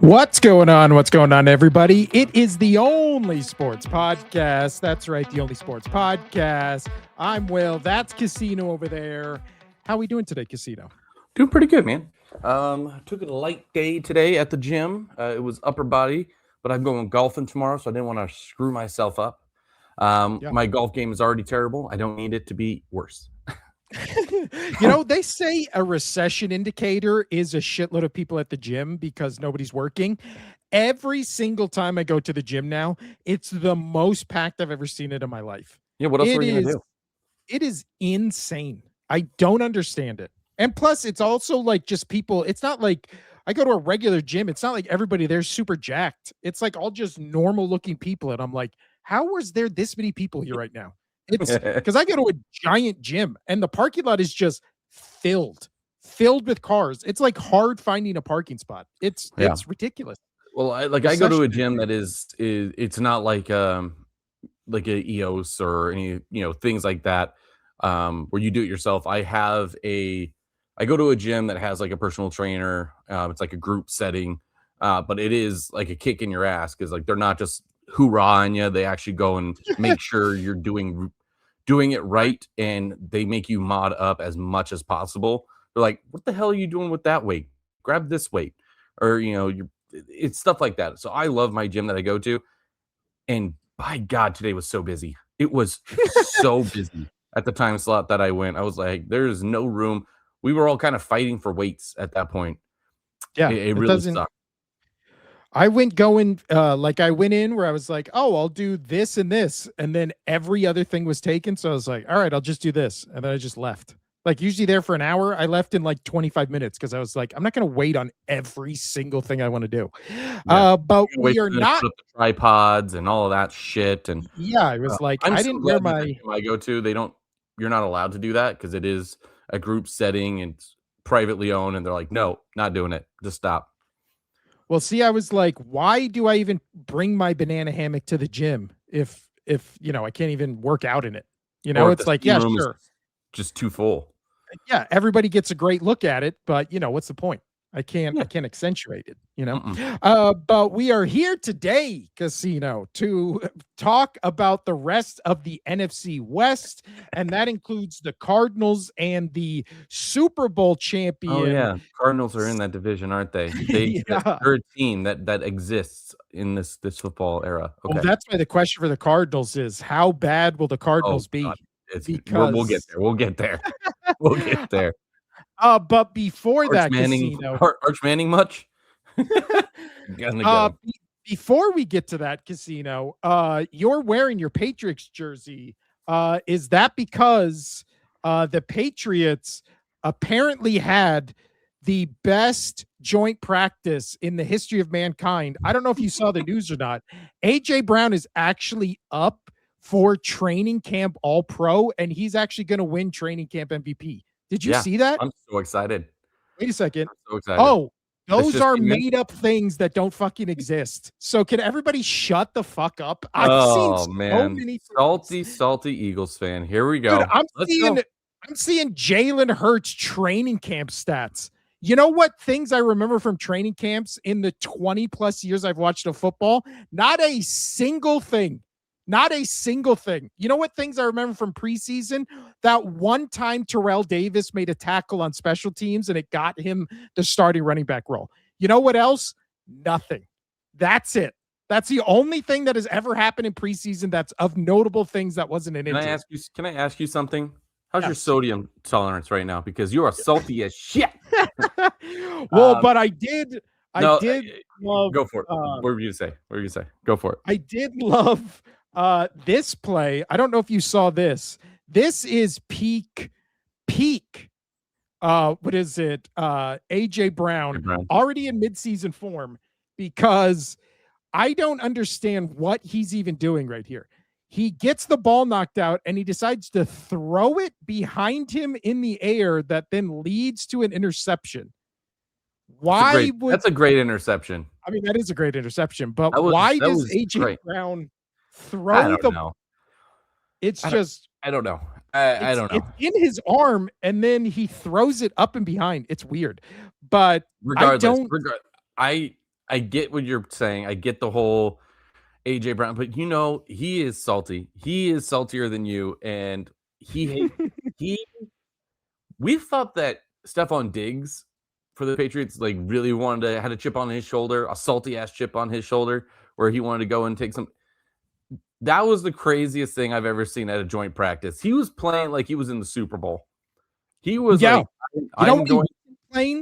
What's going on? What's going on, everybody? It is the only sports podcast. That's right, the only sports podcast. I'm Will. That's Casino over there. How are we doing today, Casino? Doing pretty good, man. Took a light day today at the gym. It was upper body, but I'm going golfing tomorrow, so I didn't want to screw myself up. My golf game is already terrible. I don't need it to be worse. They say a recession indicator is a shitload of people at the gym because nobody's working. Every single time I go to the gym now, it's the most packed I've ever seen it in my life. Yeah, what else are you going to do? It is insane. I don't understand it. And plus, it's also like just people. It's not like I go to a regular gym. It's not like everybody there's super jacked. It's like all just normal looking people. And I'm like, how was there this many people here right now? It's because I go to a giant gym and the parking lot is just filled with cars. It's like hard finding a parking spot. It's ridiculous. Well, I go to a gym that it's not like a EOS or any things like that where you do it yourself. I go to a gym that has like a personal trainer. It's like a group setting, but it is like a kick in your ass because like they're not just hoorahing you. They actually go and make sure you're doing it right, and they make you mod up as much as possible. They're like, what the hell are you doing with that weight? Grab this weight, or it's stuff like that. So I love my gym that I go to, and by God, today was so busy. It was so busy at the time slot that I went. I was like, there's no room. We were all kind of fighting for weights at that point. Yeah, it really sucked. I went in where I was like, oh, I'll do this and this. And then every other thing was taken. So I was like, all right, I'll just do this. And then I just left. Like usually there for an hour. I left in like 25 minutes because I was like, I'm not going to wait on every single thing I want to do. Yeah. But we are not put up the tripods and all of that shit. And yeah, I was like, I didn't wear my. I go to, you're not allowed to do that because it is a group setting and it's privately owned. And they're like, no, not doing it. Just stop. Well, see, I was like, why do I even bring my banana hammock to the gym if I can't even work out in it? It's like, yeah, sure. Just too full. Yeah, everybody gets a great look at it, but what's the point? I can't accentuate it, But we are here today, Casino, to talk about the rest of the NFC West, and that includes the Cardinals and the Super Bowl champion. Oh yeah, Cardinals are in that division, aren't they? They're a team that exists in this football era. Okay. Well, that's why the question for the Cardinals is, how bad will the Cardinals be? We'll get there. We'll get there. We'll get there. But before Arch Manning much? Before we get to that, Casino, you're wearing your Patriots jersey. Is that because the Patriots apparently had the best joint practice in the history of mankind? I don't know if you saw the news or not. AJ Brown is actually up for training camp All-Pro, and he's actually going to win training camp MVP. Did you see that? I'm so excited. Wait a second. I'm so excited. Oh, those are made up things that don't fucking exist. So can everybody shut the fuck up? I've seen so many salty Eagles fan. Here we go. Dude, I'm seeing Jalen Hurts training camp stats. You know what things I remember from training camps in the 20 plus years I've watched of football? Not a single thing. Not a single thing. You know what things I remember from preseason? That one time Terrell Davis made a tackle on special teams and it got him the starting running back role. You know what else? Nothing. That's it. That's the only thing that has ever happened in preseason that's of notable things that wasn't an injury. Can I ask you something? How's your sodium tolerance right now? Because you are salty as shit. Well, but I did love. Go for it. What were you gonna say? Go for it. I did love this play. I don't know if you saw this. This is peak. What is it? AJ Brown already in midseason form, because I don't understand what he's even doing right here. He gets the ball knocked out and he decides to throw it behind him in the air that then leads to an interception. That's a great interception. I mean, that is a great interception, but why does AJ Brown throw the ball? I don't know. I don't know. It's in his arm and then he throws it up and behind. It's weird. But regardless, I get what you're saying. I get the whole AJ Brown, but he is salty. He is saltier than you, and he. We thought that Stephon Diggs for the Patriots really had a chip on his shoulder, a salty ass chip on his shoulder, where he wanted to go and take some. That was the craziest thing I've ever seen at a joint practice. He was playing like he was in the Super Bowl. He was like, I'm going.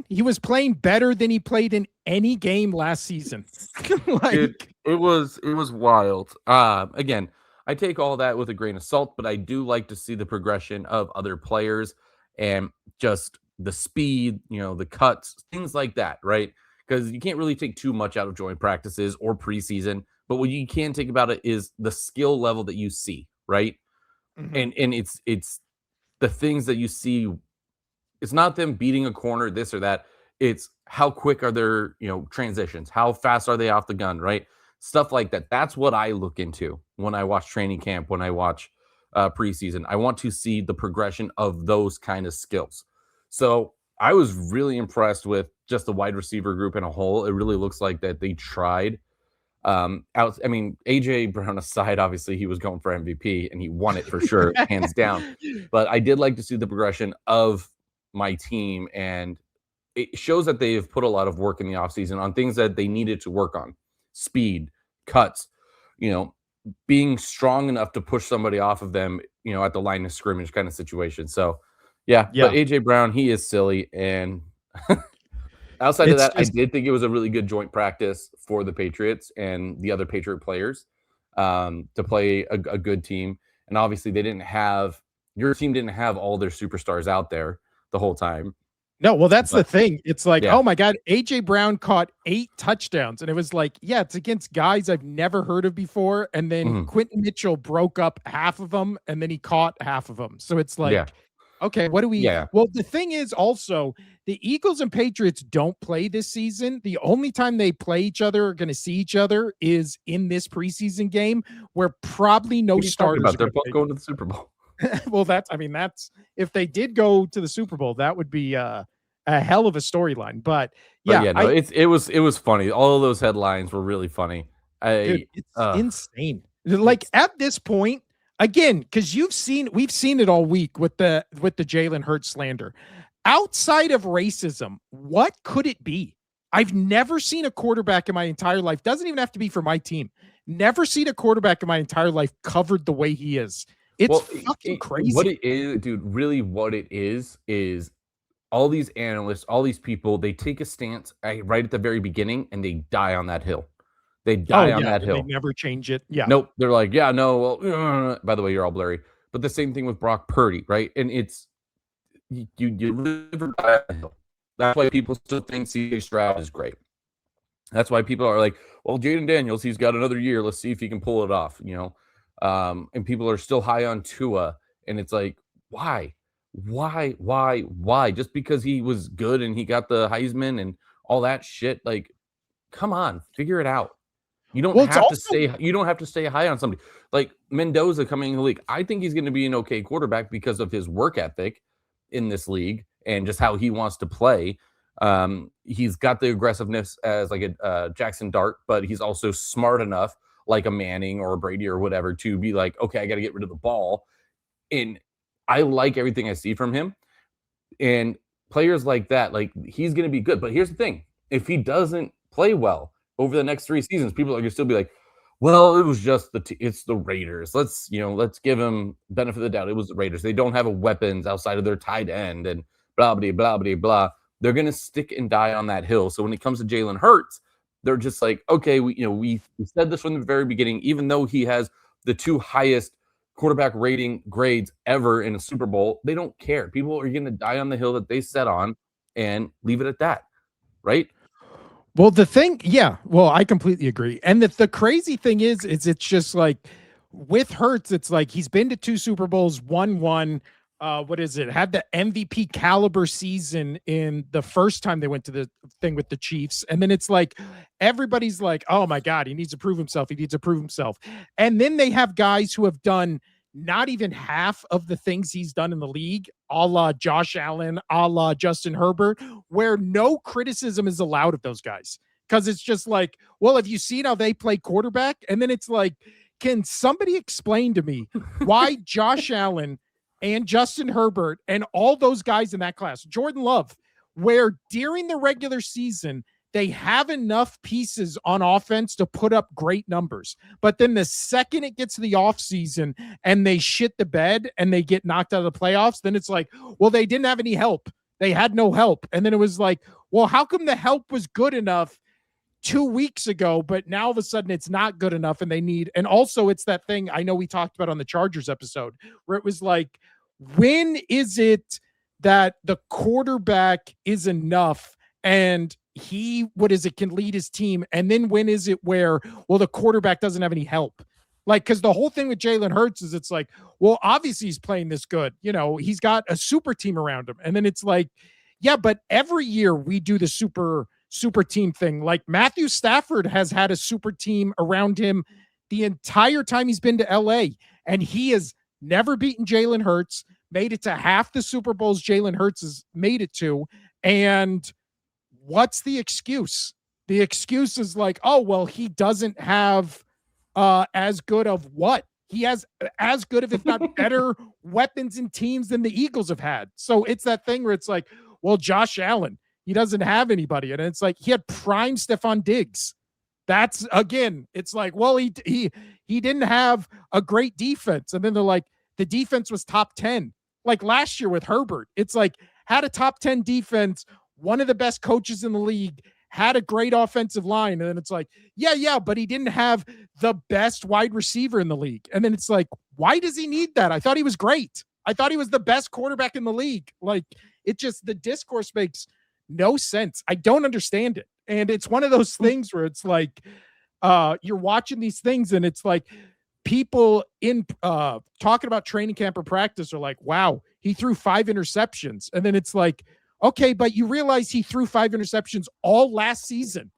He was playing better than he played in any game last season. It was wild. Again, I take all that with a grain of salt, but I do like to see the progression of other players and just the speed, the cuts, things like that, right? Because you can't really take too much out of joint practices or preseason, but what you can take about it is the skill level that you see, right? Mm-hmm. And it's the things that you see. It's not them beating a corner, this or that. It's how quick are their, transitions? How fast are they off the gun, right? Stuff like that. That's what I look into when I watch training camp, when I watch preseason. I want to see the progression of those kind of skills. So I was really impressed with just the wide receiver group in a whole. It really looks like that they tried. AJ Brown aside, obviously he was going for MVP and he won it for sure, hands down. But I did like to see the progression of my team, and it shows that they've put a lot of work in the offseason on things that they needed to work on. Speed, cuts, being strong enough to push somebody off of them, at the line of scrimmage kind of situation. So yeah. But AJ Brown, he is silly. And outside of that, I did think it was a really good joint practice for the Patriots and the other Patriot players to play a good team. And obviously your team didn't have all their superstars out there the whole time. No, well, that's the thing. It's like, oh my God, AJ Brown caught 8 touchdowns. And it was like, it's against guys I've never heard of before. And then Quentin Mitchell broke up half of them and then he caught half of them. So it's like, okay, what do we? Yeah. Well, the thing is also the Eagles and Patriots don't play this season. The only time they play each other or going to see each other is in this preseason game where probably no starters. They're both going to the Super Bowl. Well, that's if they did go to the Super Bowl, that would be a hell of a storyline. But it was funny. All of those headlines were really funny. Dude, it's insane. Like at this point, again, because we've seen it all week with the Jalen Hurts slander. Outside of racism, what could it be? I've never seen a quarterback in my entire life. Doesn't even have to be for my team. Never seen a quarterback in my entire life covered the way he is. It's fucking crazy. What it is, dude, really what it is all these analysts, all these people, they take a stance right at the very beginning and they die on that hill. They die on that hill. They never change it. Yeah. Nope. They're like, by the way, you're all blurry. But the same thing with Brock Purdy, right? And it's you live or die on the hill. That's why people still think C.J. Stroud is great. That's why people are like, well, Jaden Daniels, he's got another year. Let's see if he can pull it off, and people are still high on Tua. And it's like, why? Just because he was good and he got the Heisman and all that shit, like, come on, figure it out. You don't have to stay high on somebody. Like Mendoza coming in the league. I think he's going to be an okay quarterback because of his work ethic in this league and just how he wants to play. He's got the aggressiveness as like a Jackson Dart, but he's also smart enough, like a Manning or a Brady or whatever, to be like, okay, I got to get rid of the ball. And I like everything I see from him. And players like that, like, he's going to be good. But here's the thing. If he doesn't play well over the next 3 seasons, people are going to still be like, well, it was just it's the Raiders. Let's give him benefit of the doubt. It was the Raiders. They don't have weapons outside of their tight end and blah, blah, blah, blah, blah. They're going to stick and die on that hill. So when it comes to Jalen Hurts, they're just like, okay, we said this from the very beginning, even though he has the 2 highest quarterback rating grades ever in a Super Bowl, they don't care. People are going to die on the hill that they set on and leave it at that. Right? Well, I completely agree. And the crazy thing is it's just like with Hurts, it's like he's been to 2 Super Bowls, won one. What is it? Had the MVP caliber season in the first time they went to the thing with the Chiefs. And then it's like, everybody's like, oh my God, he needs to prove himself. He needs to prove himself. And then they have guys who have done not even half of the things he's done in the league, a la Josh Allen, a la Justin Herbert, where no criticism is allowed of those guys. because it's just like, well, have you seen how they play quarterback? And then it's like, can somebody explain to me why Josh Allen and Justin Herbert and all those guys in that class, Jordan Love, where during the regular season, they have enough pieces on offense to put up great numbers. But then the second it gets to the offseason and they shit the bed and they get knocked out of the playoffs, then it's like, well, they didn't have any help. They had no help. And then it was like, well, how come the help was good enough 2 weeks ago, but now all of a sudden it's not good enough and they need, and also it's that thing I know we talked about on the Chargers episode where it was like, when is it that the quarterback is enough and he, can lead his team? And then when is it where, well, the quarterback doesn't have any help? Like, because the whole thing with Jalen Hurts is it's like, well, obviously he's playing this good. He's got a super team around him. And then it's like, yeah, but every year we do the super team thing. Like Matthew Stafford has had a super team around him the entire time he's been to LA. And he has never beaten Jalen Hurts, made it to half the Super Bowls Jalen Hurts has made it to. And what's the excuse? The excuse is like, oh, well, he doesn't have as good of what? He has as good of, if not better, weapons and teams than the Eagles have had. So it's that thing where it's like, well, Josh Allen, he doesn't have anybody. And it's like, he had prime Stephon Diggs. That's, again, it's like, well, he didn't have a great defense. And then they're like, the defense was top 10. Like last year with Herbert, it's like, had a top 10 defense, one of the best coaches in the league, had a great offensive line. And then it's like, yeah, but he didn't have the best wide receiver in the league. And then it's like, why does he need that? I thought he was great. I thought he was the best quarterback in the league. Like, it just, the discourse makes no sense. I don't understand it. And it's one of those things where it's like, you're watching these things and it's like people in talking about training camp or practice are like, wow, he threw 5 interceptions. And then it's like, okay, but you realize he threw 5 interceptions all last season.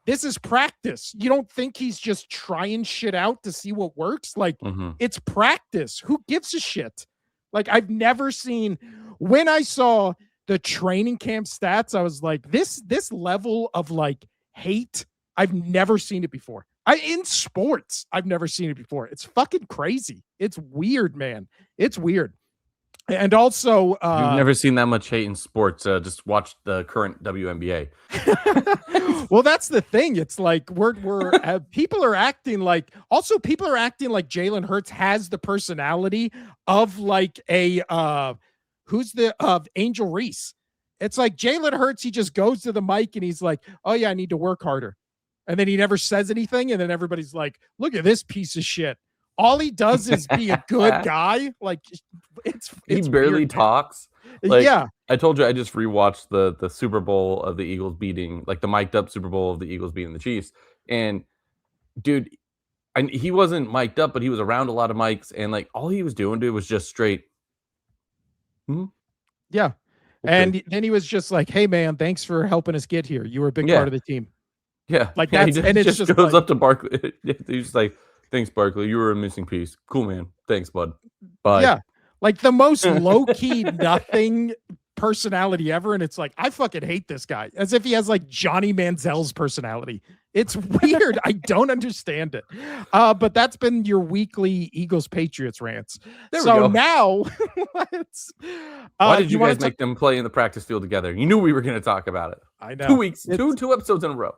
This is practice. You don't think he's just trying shit out to see what works? Like, It's practice. Who gives a shit? Like, I've never seen, when I saw the training camp stats, I was like, this level of like hate, I've never seen it before. In sports, I've never seen it before. It's fucking crazy. It's weird, man. It's weird. And also, you've never seen that much hate in sports. Just watch the current WNBA. Well, that's the thing. It's like we're people are acting like Jalen Hurts has the personality of like of Angel Reese. It's like Jalen Hurts, he just goes to the mic and he's like, oh yeah, I need to work harder. And then he never says anything. And then everybody's like, look at this piece of shit. All he does is be a good guy. Like he barely weird, talks. Like, yeah. I told you I just rewatched the Super Bowl of the Eagles beating, like the mic'd up Super Bowl of the Eagles beating the Chiefs. And dude, he wasn't mic'd up, but he was around a lot of mics, and like all he was doing, dude, was just straight. Yeah. Okay. And then he was just like, hey man, thanks for helping us get here. You were a big part of the team. Yeah. Like that's, and it just goes up to Barkley. He's just like, thanks, Barkley. You were a missing piece. Cool, man. Thanks, bud. Bye. Yeah. Like the most low-key nothing personality ever. And it's like, I fucking hate this guy. As if he has like Johnny Manziel's personality. It's weird. I don't understand it. But that's been your weekly Eagles Patriots rants. So now why did you guys make them play in the practice field together? You knew we were going to talk about it. I know. 2 weeks, two episodes in a row.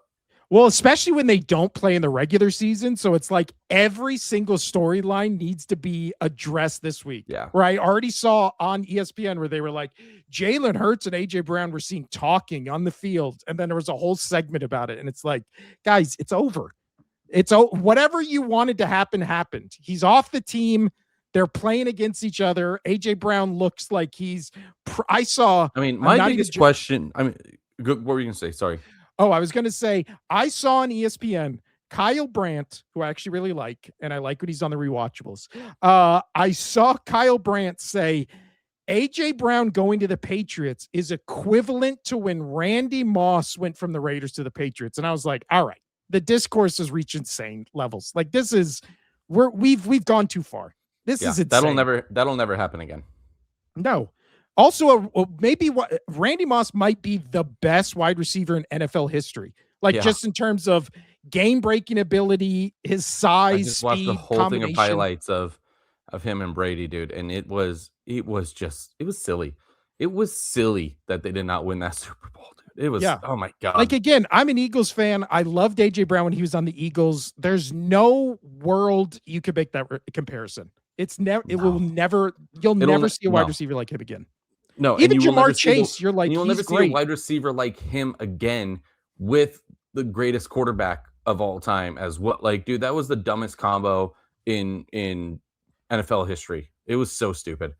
Well, especially when they don't play in the regular season. So it's like every single storyline needs to be addressed this week. Yeah. Where I already saw on ESPN where they were like, Jalen Hurts and AJ Brown were seen talking on the field. And then there was a whole segment about it. And it's like, guys, it's over. Whatever you wanted to happen happened. He's off the team. They're playing against each other. AJ Brown looks like my biggest question, what were you going to say? Sorry. Oh, I was going to say, I saw on ESPN, Kyle Brandt, who I actually really like, and I like when he's on the rewatchables. I saw Kyle Brandt say, AJ Brown going to the Patriots is equivalent to when Randy Moss went from the Raiders to the Patriots. And I was like, all right, the discourse has reached insane levels. Like we've gone too far. This is insane. That'll never happen again. No. Also, maybe Randy Moss might be the best wide receiver in NFL history. Like just in terms of game breaking ability, his I size, just watched the speed, whole thing of combination. highlights of him and Brady, dude, and it was silly. It was silly that they did not win that Super Bowl, dude. It was, Yeah. oh my Like god. again, I'm an Eagles fan. I loved AJ Brown when he was on the Eagles. There's no world you could make that comparison. It's never. It will No. never. You'll never see a wide receiver like him again. No, and Even you will never Jamar see Chase, you're like, and you will he's never see a great. wide receiver like him again with the greatest quarterback of all time as what, like, dude, that was the dumbest combo in NFL history. It was so stupid.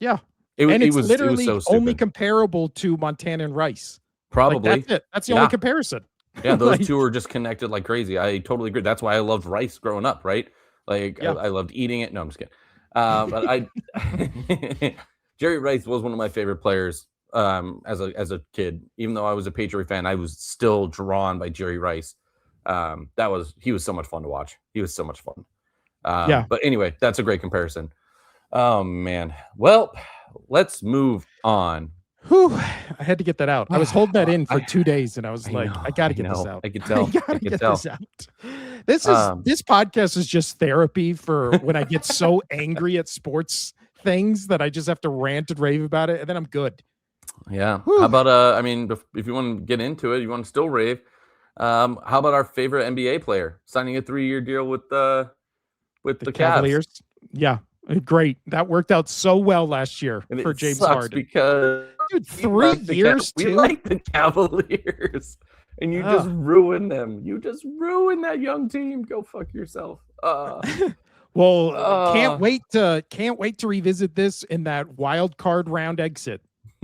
Yeah. It And it's was literally so only stupid. comparable to Montana and Rice. Like Probably. that's it. That's the only comparison. Yeah, those Like, two are just connected like crazy. I totally agree. That's why I loved rice growing up, right? Like Yeah. I loved eating it. No, I'm just kidding. But I Jerry Rice was one of my favorite players as a kid. Even though I was a Patriot fan, I was still drawn by Jerry Rice. He was so much fun to watch. He was so much fun. Yeah. But anyway, that's a great comparison. Oh man. Well, let's move on. Whew, I had to get that out. I was holding that in for 2 days, and I was like, I got to get this out. I could tell. I got to get this out. This podcast is just therapy for when I get so angry at sports things that I just have to rant and rave about it, and then I'm good. Yeah. Whew. How about I mean, if you want to get into it, you want to still rave. How about our favorite NBA player signing a 3-year deal with the Cavaliers? Cavs. Yeah. Great. That worked out so well last year and for James sucks Harden. Because dude, 3 years we too. like the Cavaliers, and you just ruined them. You just ruined that young team. Go fuck yourself. Well, can't wait to revisit this in that wild card round exit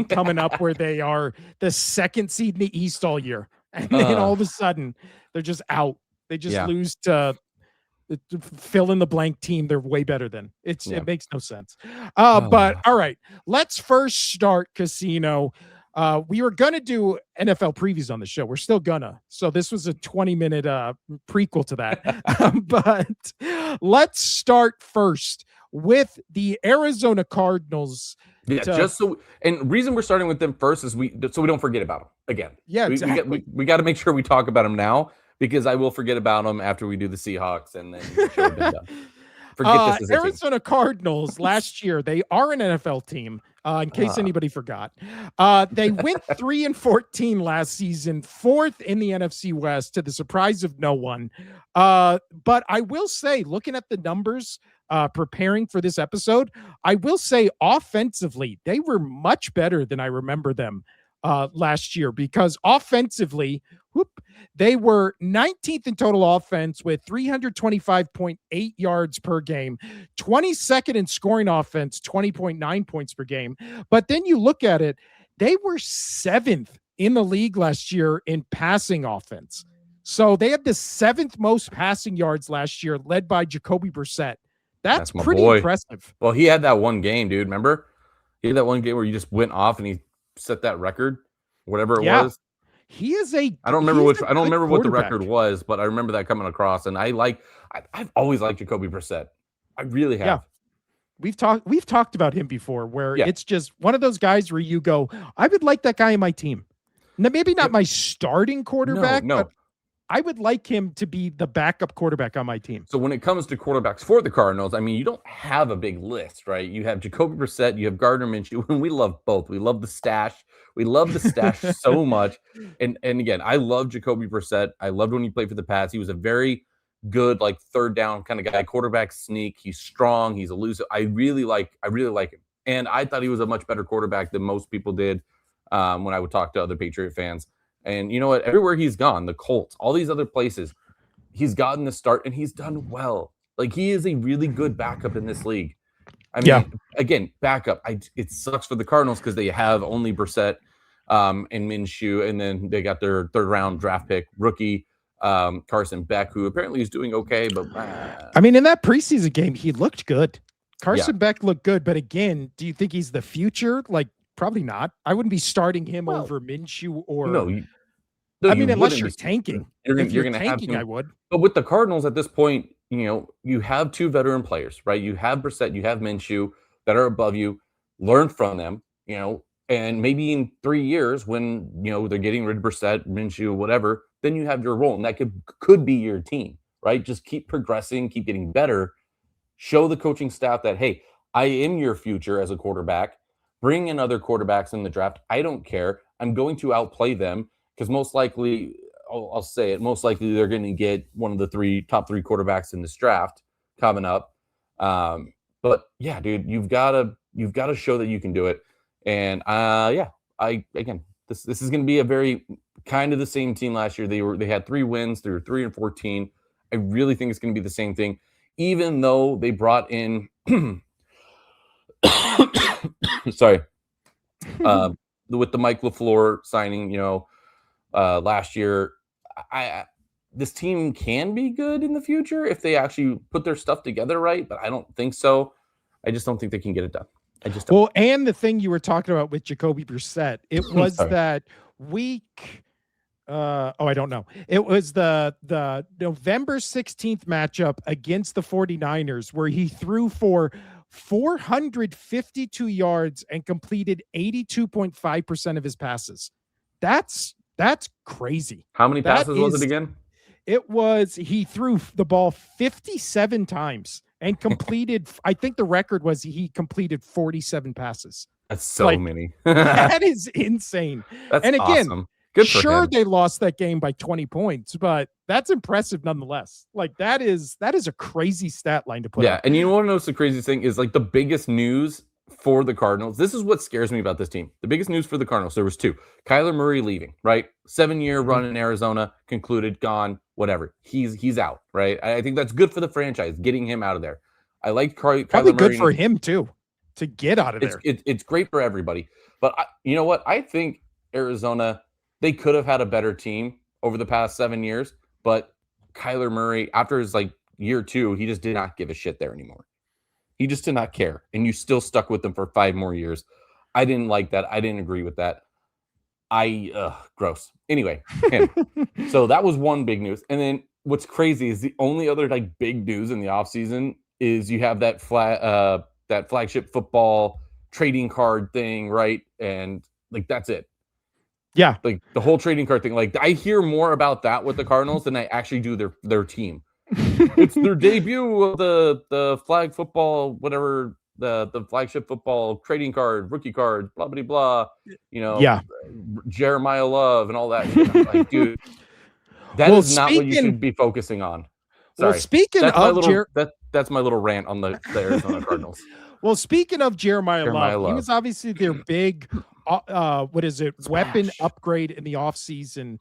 coming up, where they are the 2nd seed in the East all year, and then all of a sudden they're just out. They just lose to fill in the blank team they're way better than. It makes no sense. But all right, let's first start Casino. We were gonna do NFL previews on the show. We're still gonna. So this was a 20-minute prequel to that. But let's start first with the Arizona Cardinals. Yeah, reason we're starting with them first is so we don't forget about them again. Yeah, exactly. We got to make sure we talk about them now, because I will forget about them after we do the Seahawks, and then the show done. Forget this as Arizona Cardinals last year, they are an NFL team, in case anybody forgot. They went 3-14 last season, 4th in the NFC West, to the surprise of no one. But I will say, looking at the numbers, preparing for this episode, I will say offensively, they were much better than I remember them last year, because offensively, they were 19th in total offense with 325.8 yards per game, 22nd in scoring offense, 20.9 points per game. But then you look at it, they were 7th in the league last year in passing offense. So they had the 7th most passing yards last year, led by Jacoby Brissett. That's pretty impressive. Well, he had that one game, dude. Remember? He had that one game where you just went off and he set that record, whatever it was. He is I don't remember what the record was, but I remember that coming across. And I've always liked Jacoby Brissett. I really have. Yeah. We've talked about him before, where it's just one of those guys where you go, I would like that guy in my team. Now, maybe not my starting quarterback, but I would like him to be the backup quarterback on my team. So when it comes to quarterbacks for the Cardinals, I mean, you don't have a big list, right? You have Jacoby Brissett, you have Gardner Minshew, and we love both. We love the stash. We love the stash so much. And again, I love Jacoby Brissett. I loved when he played for the Pats. He was a very good, like, third down kind of guy, quarterback sneak. He's strong. He's elusive. I really like him. And I thought he was a much better quarterback than most people did when I would talk to other Patriot fans. And you know what? Everywhere he's gone, the Colts, all these other places, he's gotten the start and he's done well. Like, he is a really good backup in this league. I mean, again, backup. It sucks for the Cardinals because they have only Brissett and Minshew, and then they got their 3rd round draft pick rookie Carson Beck, who apparently is doing okay. But I mean, in that preseason game, he looked good. Carson Beck looked good, but again, do you think he's the future? Like, probably not. I wouldn't be starting him over Minshew or. I mean, unless you're tanking. If you're tanking, have to, I would. But with the Cardinals at this point, you have 2 veteran players, right? You have Brissett, you have Minshew that are above you. Learn from them, And maybe in 3 years, when they're getting rid of Brissett, Minshew, whatever, then you have your role, and that could be your team, right? Just keep progressing, keep getting better. Show the coaching staff that, hey, I am your future as a quarterback. Bring in other quarterbacks in the draft. I don't care. I'm going to outplay them because most likely, I'll say it, most likely they're going to get one of the top three quarterbacks in this draft coming up. But yeah, dude, you've got to show that you can do it. And this is going to be a very kind of the same team last year. They had 3 wins. They were 3-14. I really think it's going to be the same thing, even though they brought in sorry, with the Mike LaFleur signing, last year. This team can be good in the future if they actually put their stuff together right, but I don't think so. I just don't think they can get it done. I just don't. Well, and the thing you were talking about with Jacoby Brissett, it was that week. I don't know. It was the November 16th matchup against the 49ers where he threw for 452 yards and completed 82.5% of his passes. That's crazy. How many passes was it again? He threw the ball 57 times and completed, I think the record was he completed 47 passes. That's so many. That is insane. That's and again, awesome. Good for him. They lost that game by 20 points, but that's impressive nonetheless. That is a crazy stat line to put up. And you want to know what's the craziest thing is the biggest news for the Cardinals. This is what scares me about this team. The biggest news for the Cardinals, there was 2. Kyler Murray leaving, right? 7-year run in Arizona, concluded, gone, whatever. He's out, right? I think that's good for the franchise, getting him out of there. I like Kyler Probably Murray. Good for him too, to get out of there. It's great for everybody. But you know what? I think Arizona, they could have had a better team over the past 7 years, but Kyler Murray, after his year 2, he just did not give a shit there anymore. He just did not care. And you still stuck with them for 5 more years. I didn't like that. I didn't agree with that. Gross. Anyway, him. So that was one big news. And then what's crazy is the only other big news in the offseason is you have that flagship football trading card thing, right? And that's it. Yeah. The whole trading card thing. I hear more about that with the Cardinals than I actually do their team. It's their debut of the flag football, whatever, the flagship football trading card, rookie card, blah blah blah. Jeremiah Love and all that. Dude, that is not what you should be focusing on. Sorry. Well, speaking of that's my little rant on the Arizona Cardinals. Well, speaking of Jeremiah Love, he was obviously their big weapon upgrade in the offseason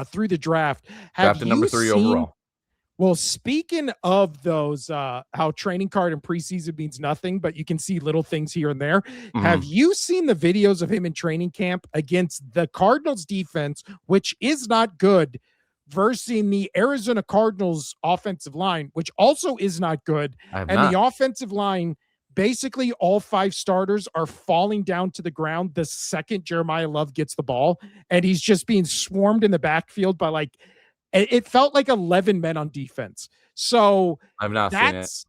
through the draft. Drafted number 3 overall. Well, speaking of those, how training card and preseason means nothing, but you can see little things here and there. Mm-hmm. Have you seen the videos of him in training camp against the Cardinals defense, which is not good, versus the Arizona Cardinals offensive line, which also is not good? The offensive line, basically all 5 starters are falling down to the ground the second Jeremiah Love gets the ball, and he's just being swarmed in the backfield by it felt like 11 men on defense. So I've not seen it.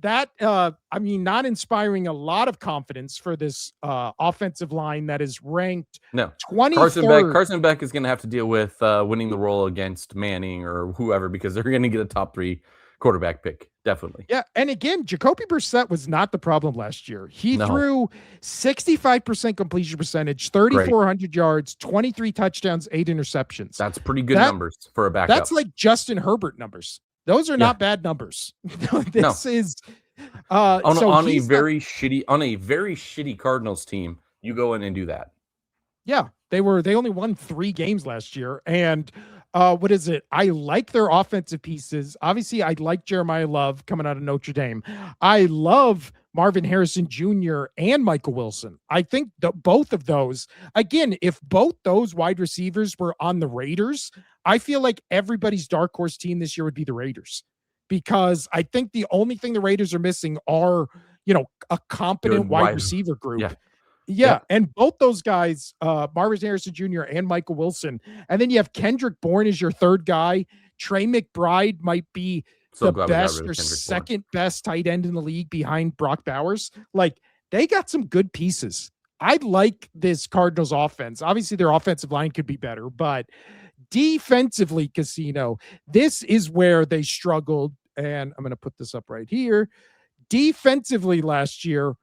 Not inspiring a lot of confidence for this offensive line that is ranked 23rd. Carson Beck is going to have to deal with winning the role against Manning or whoever, because they're going to get a top 3 quarterback pick. Definitely. Yeah. And again, Jacoby Brissett was not the problem last year. He threw 65% completion percentage, 3,400 yards, 23 touchdowns, 8 interceptions. That's pretty good numbers for a backup. That's like Justin Herbert numbers. Those are not bad numbers. This is on a very shitty Cardinals team. You go in and do that. Yeah. They only won 3 games last year. And I like their offensive pieces. Obviously, I like Jeremiah Love coming out of Notre Dame. I love Marvin Harrison Jr. and Michael Wilson. I think both of those, again, if both those wide receivers were on the Raiders, I feel like everybody's dark horse team this year would be the Raiders, because I think the only thing the Raiders are missing are, a competent wide receiver group. Yeah. And both those guys, Marvin Harrison Jr. and Michael Wilson. And then you have Kendrick Bourne as your 3rd guy. Trey McBride might be the best or second best tight end in the league behind Brock Bowers. They got some good pieces I like this Cardinals offense. Obviously, their offensive line could be better, but defensively, Casino, this is where they struggled. And I'm going to put this up right here. Defensively last year,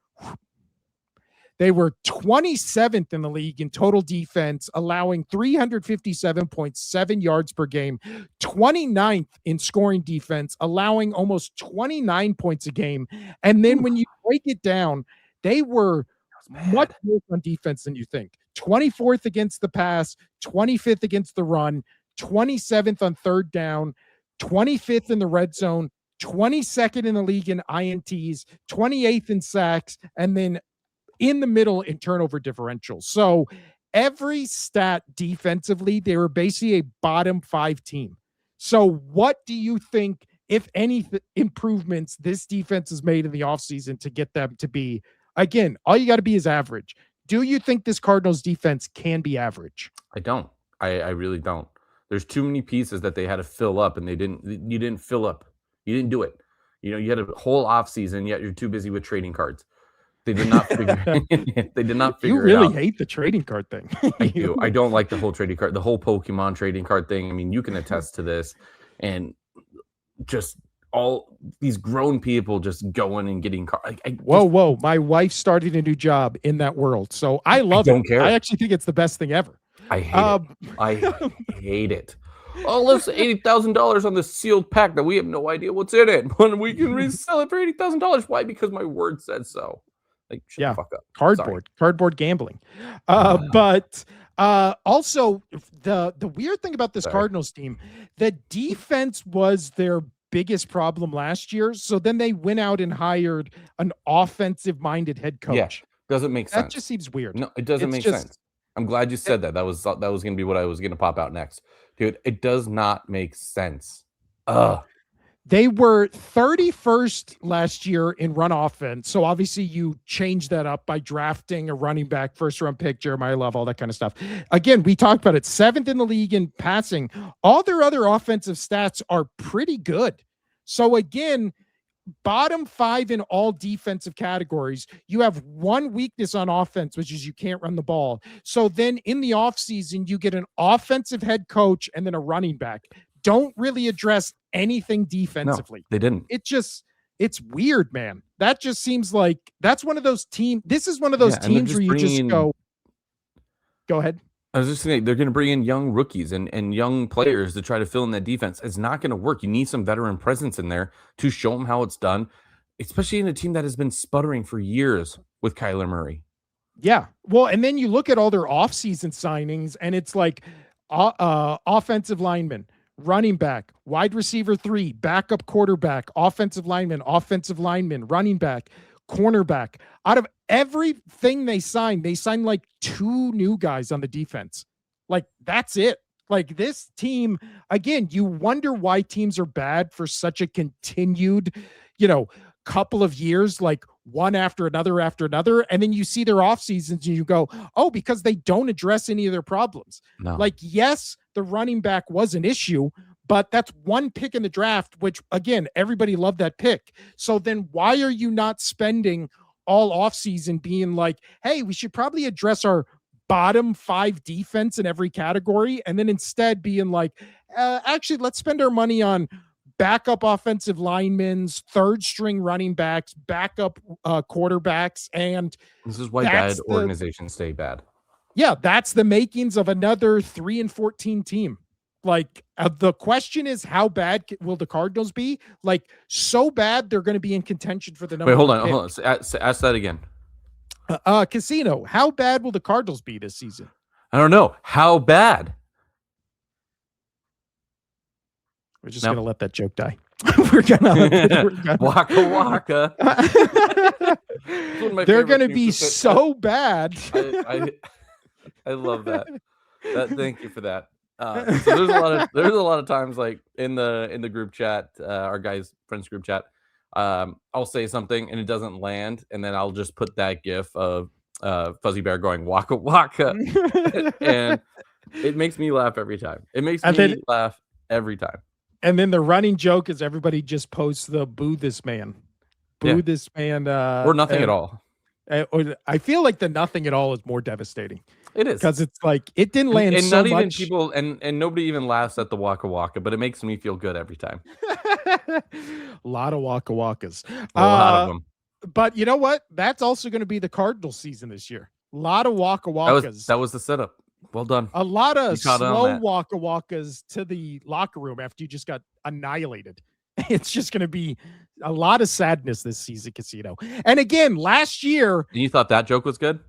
they were 27th in the league in total defense, allowing 357.7 yards per game, 29th in scoring defense, allowing almost 29 points a game. And then when you break it down, they were much worse on defense than you think. 24th against the pass, 25th against the run, 27th on third down, 25th in the red zone, 22nd in the league in INTs, 28th in sacks, and then in the middle in turnover differential. So every stat defensively, they were basically a bottom 5 team. So what do you think, if any, improvements this defense has made in the offseason to get them to be, again, all you got to be is average. Do you think this Cardinals defense can be average? I don't. I really don't. There's too many pieces that they had to fill up, and you didn't fill up. You didn't do it. You had a whole offseason, yet you're too busy with trading cards. They did not figure they did not figure it out. You really hate the trading card thing. I do. I don't like the whole trading card, the whole Pokemon trading card thing. I mean, you can attest to this. And just all these grown people just going and getting cards. Whoa. My wife started a new job in that world. So I love it. Don't care. I actually think it's the best thing ever. I hate it. I hate it. Oh, let's $80,000 on this sealed pack that we have no idea what's in it. But we can resell it for $80,000. Why? Because my word said so. Like, shut the fuck up. Cardboard gambling. But also the weird thing about this Cardinals team, the defense was their biggest problem last year. So then they went out and hired an offensive minded head coach. Yeah, doesn't make sense. That just seems weird. No, it doesn't make sense. I'm glad you said that. That was going to be what I was going to pop out next. Dude, it does not make sense. They were 31st last year in run offense. So obviously you change that up by drafting a running back, first round pick, Jeremiah Love, all that kind of stuff. Again, we talked about it. 7th in the league in passing. All their other offensive stats are pretty good. So again, bottom 5 in all defensive categories. You have one weakness on offense, which is you can't run the ball. So then in the offseason, you get an offensive head coach and then a running back. Don't really address anything defensively. No, they didn't. It's weird, man. That just seems like that's one of those teams. This is one of those teams where you just go ahead. I was just saying, they're going to bring in young rookies and young players to try to fill in that defense. It's not going to work. You need some veteran presence in there to show them how it's done, especially in a team that has been sputtering for years with Kyler Murray. Yeah. Well, and then you look at all their offseason signings, and it's like offensive lineman, running back, wide receiver 3, backup quarterback, offensive lineman, running back, cornerback. Out of everything they signed like 2 new guys on the defense. Like, that's it. Like, this team, again, you wonder why teams are bad for such a continued, couple of years, like one after another. And then you see their off seasons and you go, oh, because they don't address any of their problems. No. Like, yes, the running back was an issue, but that's one pick in the draft, which, again, everybody loved that pick. So then why are you not spending all offseason being like, hey, we should probably address our bottom 5 defense in every category, and then instead being like, actually, let's spend our money on backup offensive linemen, third string running backs, backup quarterbacks. And this is why bad organizations stay bad. Yeah, that's the makings of another 3-14 team. Like, the question is, how bad will the Cardinals be? Like, so bad they're going to be in contention for the number. Wait, hold on. Ask that again. Casino, how bad will the Cardinals be this season? I don't know. How bad? We're just going to let that joke die. we're gonna Waka waka. They're going to be so bad. I love that. Thank you for that. So there's a lot of times, like in the group chat, our guys' friends group chat, I'll say something and it doesn't land, and then I'll just put that gif of Fuzzy Bear going waka waka, and it makes me laugh every time. Laugh every time. And then the running joke is everybody just posts the boo this man. This man. Or nothing at all. I feel like the nothing at all is more devastating It is. because it's like it didn't land And so not even much. people and nobody even laughs at the Waka Waka, but it makes me feel good every time. A lot of Waka Wakas. A lot of them. But you know what? That's also going to be the Cardinal season this year. A lot of Waka Wakas. That was the setup. Well done. A lot of slow that. Waka Wakas to the locker room after you just got annihilated. It's just going to be a lot of sadness this season, Casino. And again, last year, And you thought that joke was good?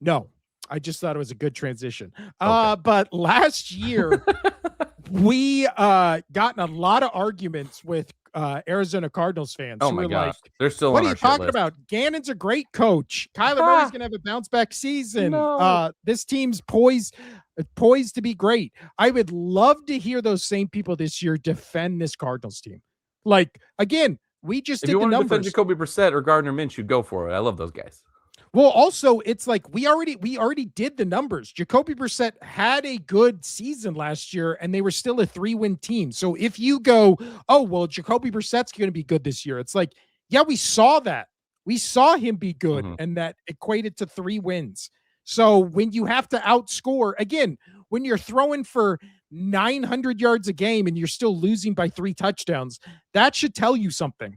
no, I just thought it was a good transition. Okay. But last year, we got in a lot of arguments with Arizona Cardinals fans. Oh who my were gosh. like, They're still what on are our you shit talking list. about? Gannon's a great coach. Kyler Murray's going to have a bounce back season. No. This team's poised to be great. I would love to hear those same people this year defend this Cardinals team. Like, again, we just If did you the want to numbers. defend Jacoby Brissett or Gardner Minshew, go for it. I love those guys. Well, also, it's like we already did the numbers. Jacoby Brissett had a good season last year, and they were still a 3-win team. So if you go, oh, well, Jacoby Brissett's going to be good this year, it's like, yeah, we saw that. We saw him be good, and that equated to 3 wins. So when you have to outscore, again, when you're throwing for 900 yards a game and you're still losing by 3 touchdowns, that should tell you something.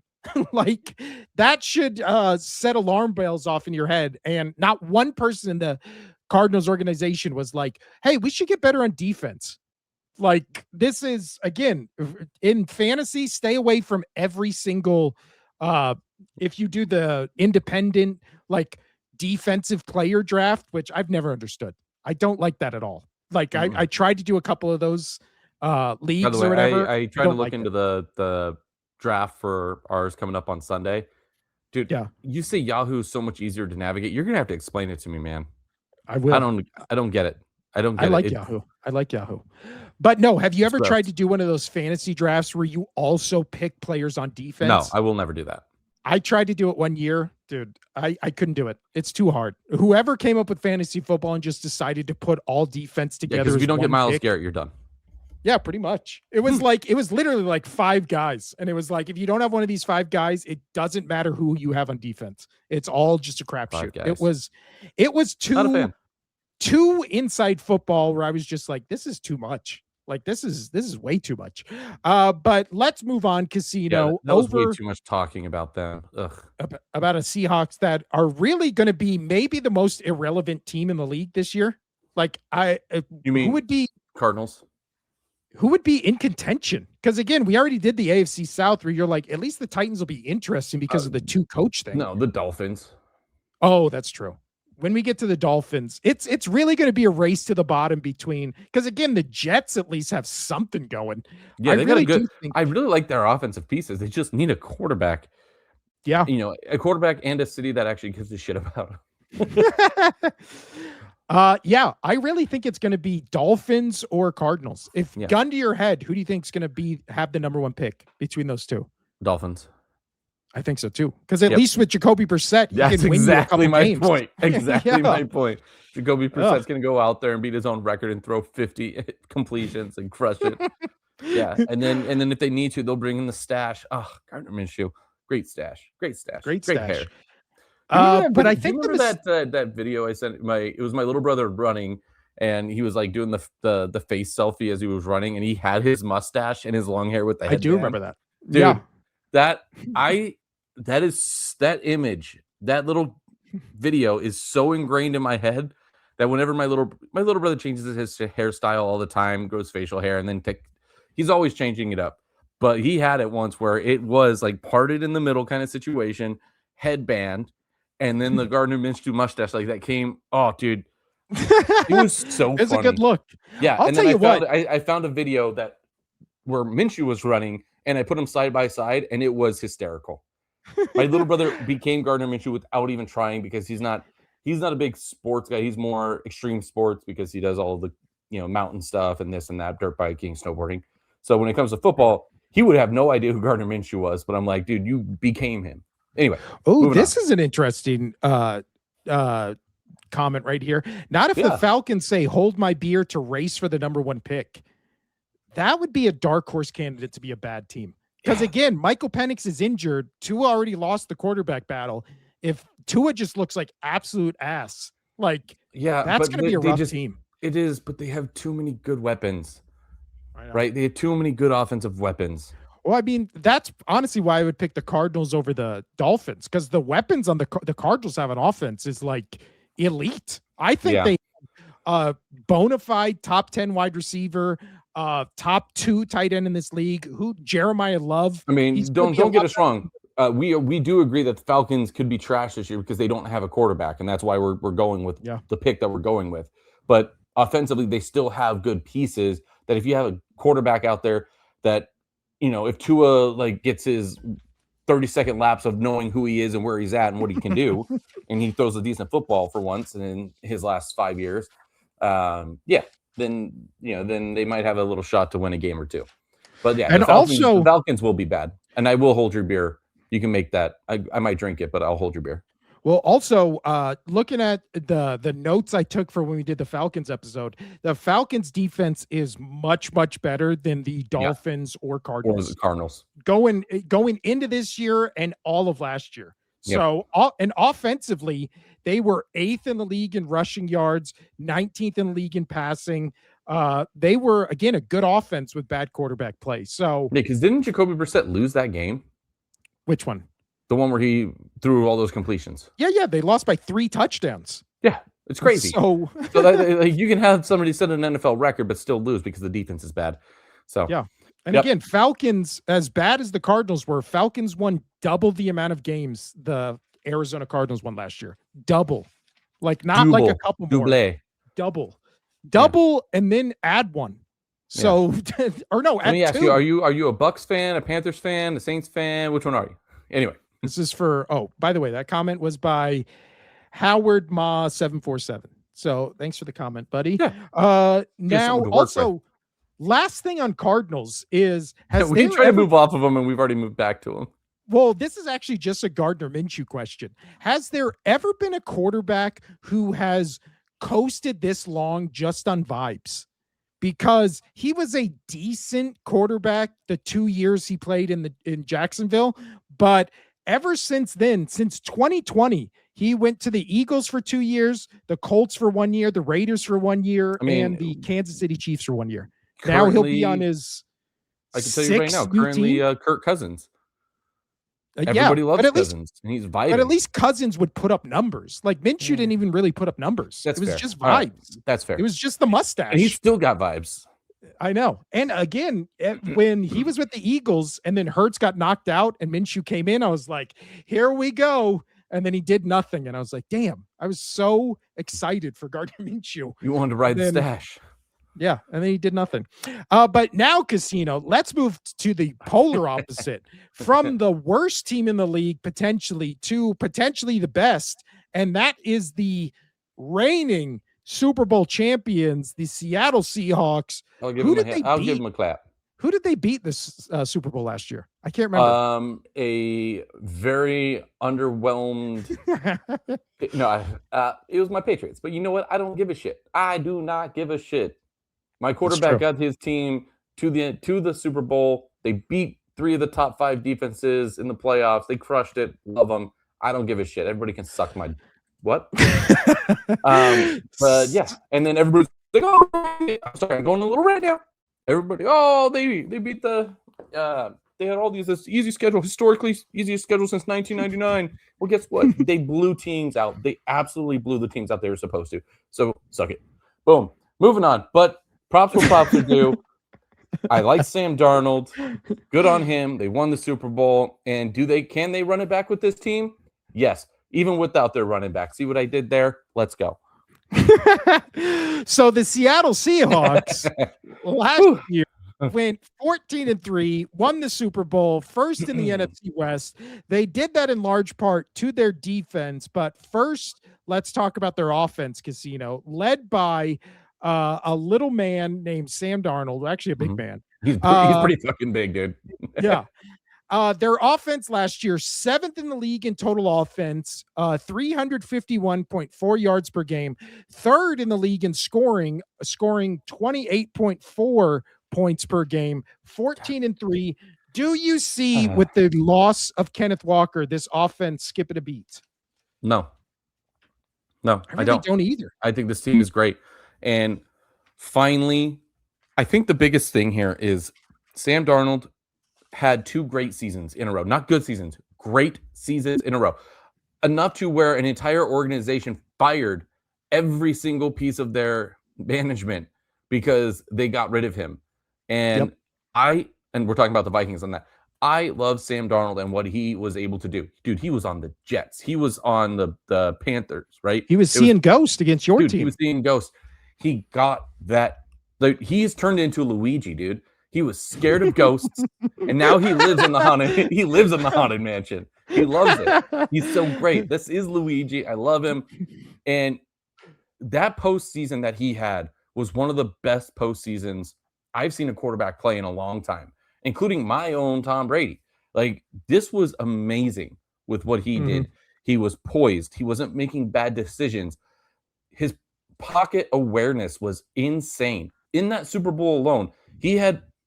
Like that should set alarm bells off in your head. And not one person in the Cardinals organization was like, hey, we should get better on defense. Like this is, again, in fantasy, stay away from every single if you do the independent like defensive player draft, which I've never understood. I don't like that at all. Like I tried to do a couple of those leagues. By the way, or whatever. I tried to look into the draft for ours coming up on Sunday. Dude, you say Yahoo is so much easier to navigate. You're gonna have to explain it to me, man. I will. I don't get it. I like Yahoo. I like Yahoo. But no, have you ever tried to do one of those fantasy drafts where you also pick players on defense? No, I will never do that. I tried to do it one year, dude. I couldn't do it. It's too hard. Whoever came up with fantasy football and just decided to put all defense together. Because if you don't get Myles Garrett, you're done. Yeah, pretty much. It was like, it was literally like 5 guys. And it was like, if you don't have one of these 5 guys, it doesn't matter who you have on defense. It's all just a crapshoot. It was too inside football where I was just like, this is too much. Like this is way too much. But let's move on, Casino. Yeah, that was way too much talking about them. About a Seahawks that are really going to be maybe the most irrelevant team in the league this year. Like you mean who would be Cardinals? Who would be in contention? Because again, we already did the AFC South where you're like, at least the Titans will be interesting because of the 2 coach thing. No, the Dolphins. Oh, that's true. When we get to the Dolphins, it's really going to be a race to the bottom between, because again, the Jets at least have something going. Yeah, they got a good. I really like their offensive pieces. They just need a quarterback. Yeah, a quarterback and a city that actually gives a shit about them. Yeah, I really think it's going to be Dolphins or Cardinals. If gun to your head, who do you think is going to have the number 1 pick between those 2? Dolphins. I think so too. Because at least with Jacoby Brissett, that's can win exactly my games. point. Exactly my point. Jacoby Brissett's going to go out there and beat his own record and throw 50 completions and crush it. Yeah, and then if they need to, they'll bring in the stash. Oh, Gardner Minshew, great stash, great hair. But I think that video I sent it was my little brother running, and he was like doing the face selfie as he was running, and he had his mustache and his long hair with the headband. I do remember that. Dude, yeah, that image, that little video is so ingrained in my head that whenever my little brother changes his hairstyle all the time, grows facial hair, and then he's always changing it up. But he had it once where it was like parted in the middle kind of situation, headband, and then the Gardner Minshew mustache like that came. Oh, dude, it was so it's funny. a good look. Yeah, I'll tell you what. I found a video where Minshew was running, and I put them side by side, and it was hysterical. My little brother became Gardner Minshew without even trying, because he's not a big sports guy. He's more extreme sports because he does all the mountain stuff and this and that, dirt biking, snowboarding. So when it comes to football, he would have no idea who Gardner Minshew was. But I'm like, dude, you became him. Anyway. Oh, this is an interesting comment right here. Not if the Falcons say, hold my beer to race for the number 1 pick. That would be a dark horse candidate to be a bad team. Because again, Michael Penix is injured. Tua already lost the quarterback battle. if Tua just looks like absolute ass, like that's going to be a rough team. It is, but they have too many good weapons, right? They have too many good offensive weapons. Well, I mean, that's honestly why I would pick the Cardinals over the Dolphins, because the weapons on the Cardinals have an offense is like elite. I think they bona fide top 10 wide receiver, top 2 tight end in this league. Who Jeremiah Love. I mean, don't get us wrong. We do agree that the Falcons could be trash this year because they don't have a quarterback, and that's why we're going with the pick that we're going with. But offensively, they still have good pieces. That if you have a quarterback out there that, if Tua like gets his 30-second lapse of knowing who he is and where he's at and what he can do, and he throws a decent football for once in his last 5 years, then they might have a little shot to win a game or two. But yeah, and the Falcons will be bad, and I will hold your beer. You can make that. I might drink it, but I'll hold your beer. Well, also, looking at the notes I took for when we did the Falcons episode, the Falcons defense is much, much better than the Dolphins or Cardinals. Or the Cardinals. Going into this year and all of last year. So, and offensively, they were 8th in the league in rushing yards, 19th in the league in passing. They were, again, a good offense with bad quarterback play. So, because didn't Jacoby Brissett lose that game? Which one? The one where he threw all those completions. Yeah. They lost by 3 touchdowns. Yeah, it's crazy. So you can have somebody set an NFL record, but still lose because the defense is bad. So yeah. And again, Falcons, as bad as the Cardinals were, Falcons won double the amount of games the Arizona Cardinals won last year. Double. Like not like a couple more. Double, and then add one. So or no, let me ask you, are you a Bucks fan, a Panthers fan, a Saints fan? Which one are you? Anyway. This is for, by the way, that comment was by Howard Ma 747. So thanks for the comment, buddy. Yeah. Now also, last thing on Cardinals is, we try to move off of them and we've already moved back to them. Well, this is actually just a Gardner Minshew question. Has there ever been a quarterback who has coasted this long just on vibes? Because he was a decent quarterback the 2 years he played in Jacksonville, but ever since then, since 2020, he went to the Eagles for 2 years, the Colts for 1 year, the Raiders for 1 year, and the Kansas City Chiefs for 1 year. Now he'll be on his I can tell you right now, currently Kirk Cousins. Everybody loves Cousins, and he's vibing. But at least Cousins would put up numbers. Like Minshew didn't even really put up numbers. It was just vibes. Right. That's fair. It was just the mustache. And he still got vibes. I know. And again, when he was with the Eagles and then Hurts got knocked out and Minshew came in, I was like, here we go. And then he did nothing. And I was like, damn, I was so excited for Gardner Minshew. You wanted to ride the stash. Yeah, and then he did nothing. But now, Casino, let's move to the polar opposite. From the worst team in the league, potentially, to potentially the best. And that is the reigning Super Bowl champions, the Seattle Seahawks. I'll give them a clap. Who did they beat this Super Bowl last year? I can't remember. A very underwhelmed. It was my Patriots. But you know what? I don't give a shit. I do not give a shit. My quarterback got his team to the Super Bowl. They beat 3 of the top 5 defenses in the playoffs. They crushed it. Love them. I don't give a shit. Everybody can suck my what? But yeah, and then everybody's like, "Oh, I'm sorry, I'm going a little rant now." Everybody, they beat the. They had all these this easy schedule, historically easiest schedule since 1999. Well, guess what? They blew teams out. They absolutely blew the teams out they were supposed to. So suck it. Boom. Moving on. But props will props are due. I like Sam Darnold. Good on him. They won the Super Bowl. And can they run it back with this team? Yes. Even without their running back. See what I did there? Let's go. So the Seattle Seahawks last year went 14-3, won the Super Bowl, first in the NFC West. They did that in large part to their defense. But first, let's talk about their offense, Casino, led by a little man named Sam Darnold, actually a big man. He's pretty fucking big, dude. Yeah. Their offense last year, 7th in the league in total offense, 351.4 yards per game, 3rd in the league in scoring 28.4 points per game, 14-3. Do you see with the loss of Kenneth Walker, this offense skipping a beat? No, I I really don't. don't either. I think this team is great. And finally, I think the biggest thing here is Sam Darnold had 2 great seasons in a row. Not good seasons, great seasons in a row. Enough to where an entire organization fired every single piece of their management because they got rid of him. And Yep. and we're talking about the Vikings on that. I love Sam Darnold and what he was able to do. Dude, he was on the Jets. He was on the Panthers, right? He was seeing ghost against your Dude, he team. was seeing ghosts. He got that. Like, he's turned into Luigi, dude. He was scared of ghosts, and now he lives in the haunted. He lives in the haunted mansion. He loves it. He's so great. This is Luigi. I love him. And that postseason that he had was one of the best postseasons I've seen a quarterback play in a long time, including my own Tom Brady. Like, this was amazing with what he did. He was poised. He wasn't making bad decisions. His pocket awareness was insane. In that Super Bowl alone, he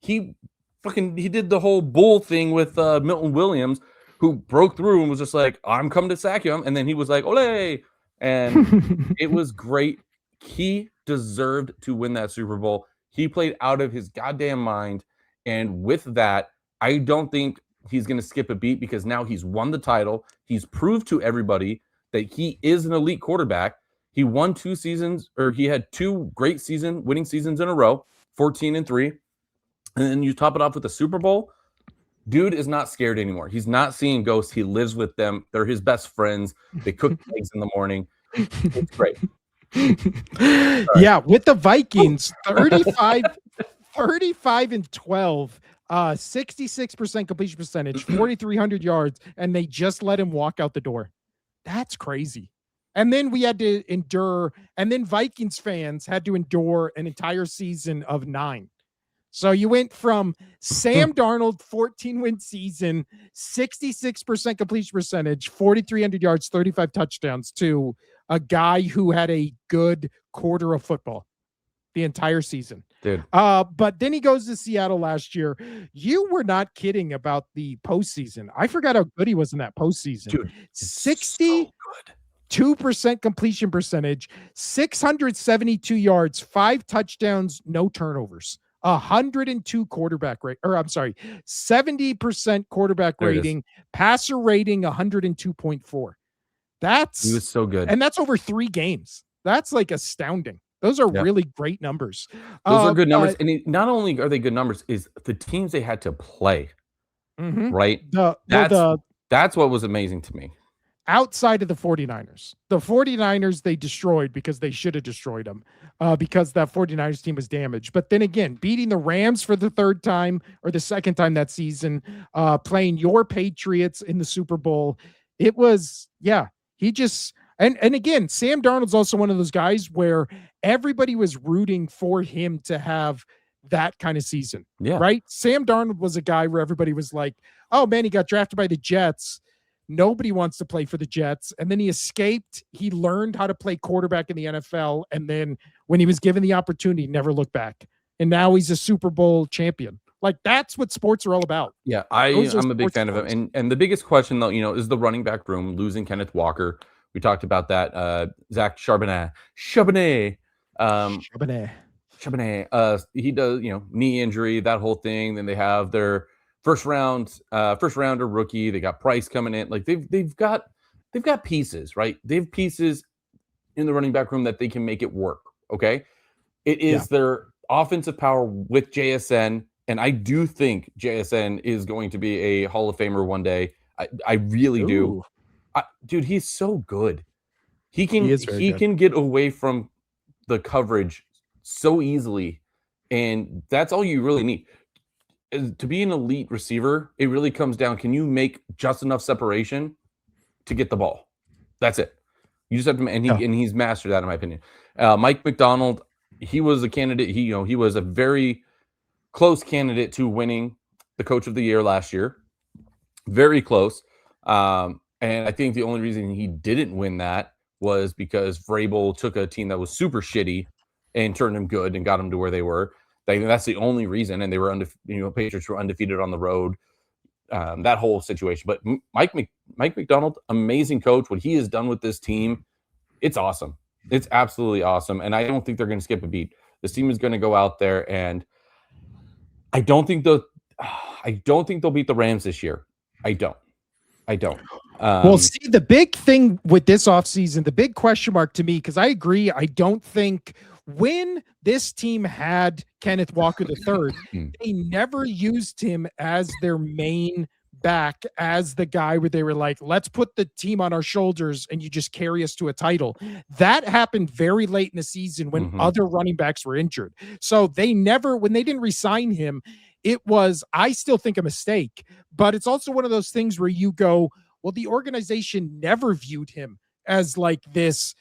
did the whole bull thing with Milton Williams, who broke through and was just like, I'm coming to sack him. And then he was like, ole. And it was great. He deserved to win that Super Bowl. He played out of his goddamn mind. And with that, I don't think he's going to skip a beat because now he's won the title. He's proved to everybody that he is an elite quarterback. He won 2 seasons, or he had 2 great winning seasons in a row, 14-3. And then you top it off with a Super Bowl. Dude is not scared anymore. He's not seeing ghosts. He lives with them. They're his best friends. They cook eggs in the morning. It's great. Yeah, with the Vikings, 35-12, 66% completion percentage, 4,300 yards, and they just let him walk out the door. That's crazy. And then we had to endure, and then Vikings fans had to endure an entire season of 9. So you went from Sam Darnold, 14-win season, 66% completion percentage, 4,300 yards, 35 touchdowns, to a guy who had a good quarter of football the entire season. Dude. But then he goes to Seattle last year. You were not kidding about the postseason. I forgot how good he was in that postseason. Dude, 62% completion percentage, 672 yards, 5 touchdowns, no turnovers. 102 quarterback rate, or I'm sorry, 70% quarterback rating, passer rating 102.4. He was so good. And that's over 3 games. That's like astounding. Those are really great numbers. Those are good numbers. And not only are they good numbers, is the teams they had to play. Right? That's what was amazing to me. Outside of the 49ers. The 49ers they destroyed because they should have destroyed them because that 49ers team was damaged. But then again, beating the Rams for the 3rd time or the 2nd time that season, playing your Patriots in the Super Bowl, it was, he just, and again, Sam Darnold's also one of those guys where everybody was rooting for him to have that kind of season, right? Sam Darnold was a guy where everybody was like, oh man, he got drafted by the Jets. Nobody wants to play for the Jets. And then he escaped. He learned how to play quarterback in the NFL. And then when he was given the opportunity, never looked back. And now he's a Super Bowl champion. Like, that's what sports are all about. Yeah, I'm a big fan of him. And the biggest question, though, is the running back room, losing Kenneth Walker. We talked about that. Zach Charbonnet. He does, knee injury, that whole thing. Then they have their first rounder rookie. They got Price coming in. Like, they've got pieces, right? They have pieces in the running back room that they can make it work. Okay. It is their offensive power with JSN. And I do think JSN is going to be a Hall of Famer one day. I really do. Dude, he's so good. He can get away from the coverage so easily. And that's all you really need. To be an elite receiver, it really comes down, can you make just enough separation to get the ball? That's it. You just have to, and he's mastered that, in my opinion. Mike McDonald, he was a candidate. He was a very close candidate to winning the Coach of the Year last year. Very close. And I think the only reason he didn't win that was because Vrabel took a team that was super shitty and turned them good and got them to where they were. That's the only reason. And they were Patriots were undefeated on the road. that whole situation. But Mike McDonald, amazing coach. What he has done with this team, it's awesome. It's absolutely awesome. And I don't think they're going to skip a beat. This team is going to go out there, and I don't think they'll beat the Rams this year. I don't. Well, see, the big thing with this offseason, the big question mark to me, because I agree, I don't think when this team had Kenneth Walker III, they never used him as their main back, as the guy where they were like, let's put the team on our shoulders and you just carry us to a title. That happened very late in the season when other running backs were injured. So they never, when they didn't re-sign him, it was, I still think, a mistake. But it's also one of those things where you go, well, the organization never viewed him as like this,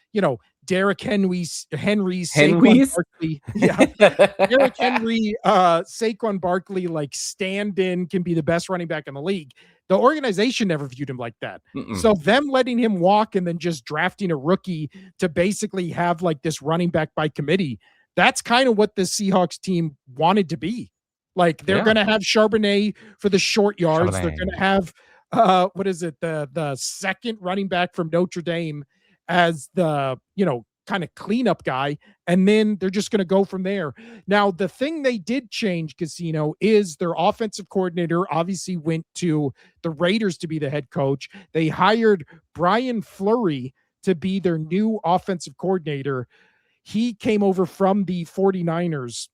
Derrick Henry, Saquon Barkley. Yeah. Derrick Henry, Saquon Barkley, like stand-in, can be the best running back in the league. The organization never viewed him like that. So them letting him walk and then just drafting a rookie to basically have like this running back by committee, that's kind of what the Seahawks team wanted to be. Like they're going to have Charbonnet for the short yards. They're going to have the second running back from Notre Dame as the, kind of cleanup guy. And then they're just going to go from there. Now, the thing they did change, Casino, is their offensive coordinator obviously went to the Raiders to be the head coach. They hired Brian Fleury to be their new offensive coordinator. He came over from the 49ers.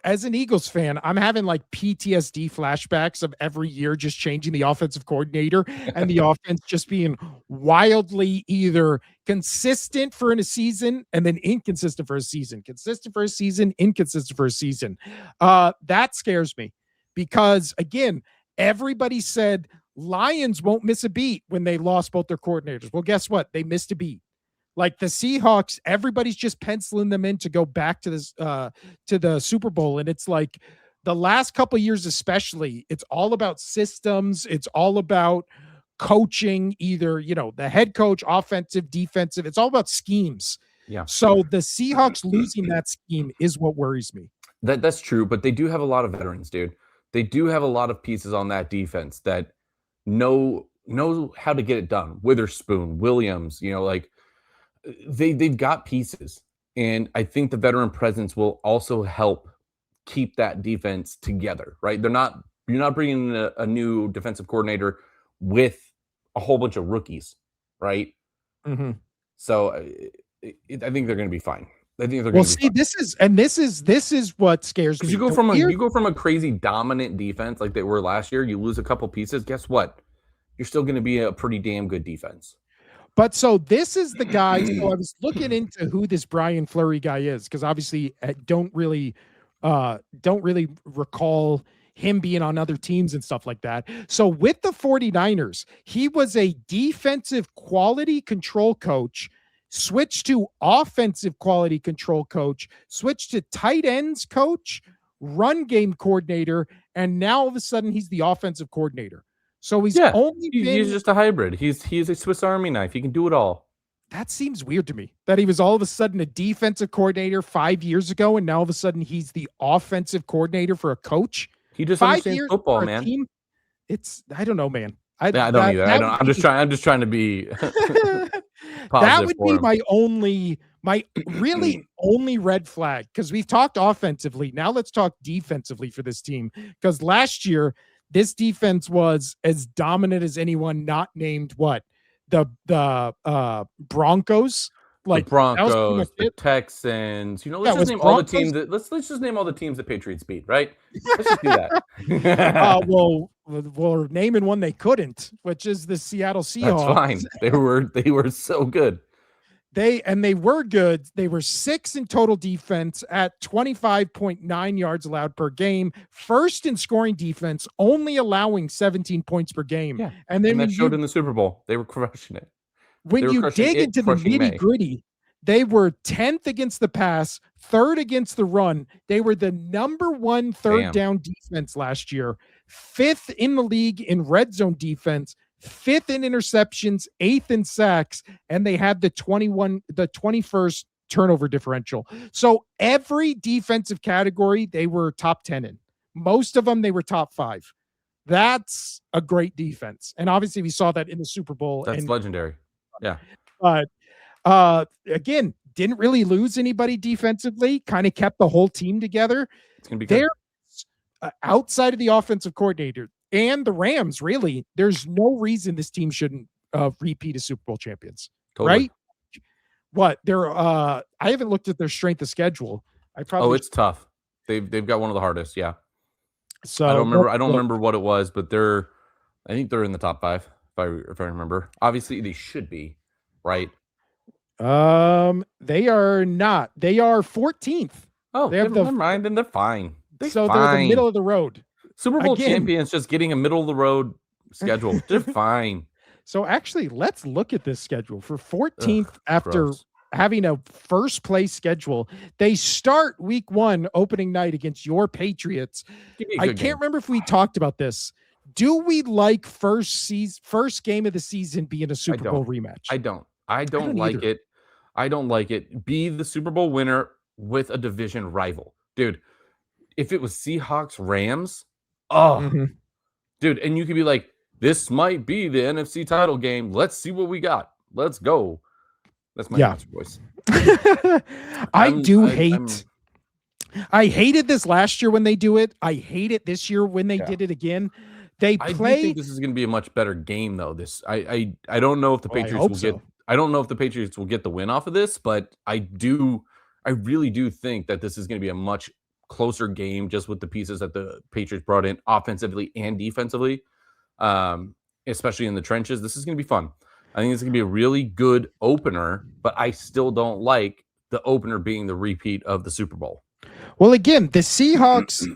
As an Eagles fan, I'm having like PTSD flashbacks of every year just changing the offensive coordinator and the offense just being wildly either consistent for a season and then inconsistent for a season, consistent for a season, inconsistent for a season. That scares me because, again, everybody said Lions won't miss a beat when they lost both their coordinators. Well, guess what? They missed a beat. Like the Seahawks, everybody's just penciling them in to go back to this to the Super Bowl. And it's like the last couple of years, especially, it's all about systems. It's all about coaching, either, the head coach, offensive, defensive. It's all about schemes. Yeah. So the Seahawks losing that scheme is what worries me. That's true, but they do have a lot of veterans, dude. They do have a lot of pieces on that defense that know how to get it done. Witherspoon, Williams, they've got pieces, and I think the veteran presence will also help keep that defense together, right? You're not bringing in a new defensive coordinator with a whole bunch of rookies, right? So I think they're going to be fine. I think they're going to be fine. This is what scares me. You go from a crazy dominant defense like they were last year, you lose a couple pieces, guess what? You're still going to be a pretty damn good defense. But so this is the guy. So I was looking into who this Brian Fleury guy is, because obviously I don't really recall him being on other teams and stuff like that. So with the 49ers, he was a defensive quality control coach, switched to offensive quality control coach, switched to tight ends coach, run game coordinator, and now all of a sudden he's the offensive coordinator. So he's just a hybrid. He's a Swiss Army knife. He can do it all. That seems weird to me, that he was all of a sudden a defensive coordinator 5 years ago, and now all of a sudden he's the offensive coordinator for a coach. He just understands football, man. I don't know, man. I don't either. I'm just trying to be positive. That would be my really only red flag, because we've talked offensively. Now let's talk defensively for this team, because last year this defense was as dominant as anyone not named the Broncos. Like the Broncos, the Texans. Let's just name all the teams let's just name all the teams that Patriots beat, right? Let's just do that. Well, we're naming one they couldn't, which is the Seattle Seahawks. That's fine. They were so good. They were good. They were 6th in total defense at 25.9 yards allowed per game. First in scoring defense, only allowing 17 points per game. Yeah. And that showed in the Super Bowl. They were crushing it. When you dig into the nitty-gritty, they were 10th against the pass, 3rd against the run. They were the number 1 third down defense last year, 5th in the league in red zone defense, 5th in interceptions, 8th in sacks, and they had the 21st turnover differential. So every defensive category they were top 10 in. Most of them they were top 5. That's a great defense. And obviously we saw that in the Super Bowl. That's legendary. Yeah. But again, didn't really lose anybody defensively, kind of kept the whole team together. It's going to be good. Outside of the offensive coordinator and the Rams, really, there's no reason this team shouldn't repeat as Super Bowl champions. Totally. Right? What? I haven't looked at their strength of schedule. It's tough. They've got one of the hardest, yeah. So I don't remember what it was, but I think they're in the top 5 if I remember. Obviously, they should be, right? They are not. They are 14th. Oh, never mind, then they're fine. They're in the middle of the road. Super Bowl champions just getting a middle of the road schedule. They're fine. So actually, let's look at this schedule for 14th after having a first place schedule. They start week 1 opening night against your Patriots. I can't remember if we talked about this. Do we like first game of the season being a Super Bowl rematch? I don't like it. I don't like it. Be the Super Bowl winner with a division rival. Dude, if it was Seahawks Rams, dude, and you could be like, this might be the NFC title game. Let's see what we got. Let's go. That's my voice. I hated this last year when they do it. I hate it this year when they did it again. I do think this is going to be a much better game, though. I don't know if the Patriots will get. I don't know if the Patriots will get the win off of this, but I really do think that this is going to be a much closer game, just with the pieces that the Patriots brought in offensively and defensively, especially in the trenches. This is going to be fun. I think it's going to be a really good opener, but I still don't like the opener being the repeat of the Super Bowl. Well, again, the Seahawks,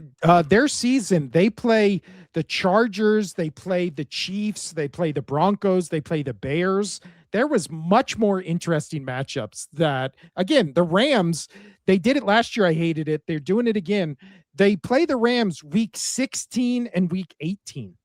their season, they play the Chargers, they play the Chiefs, they play the Broncos, they play the Bears. There was much more interesting matchups that, again, the Rams, they did it last year. I hated it. They're doing it again. They play the Rams week 16 and week 18.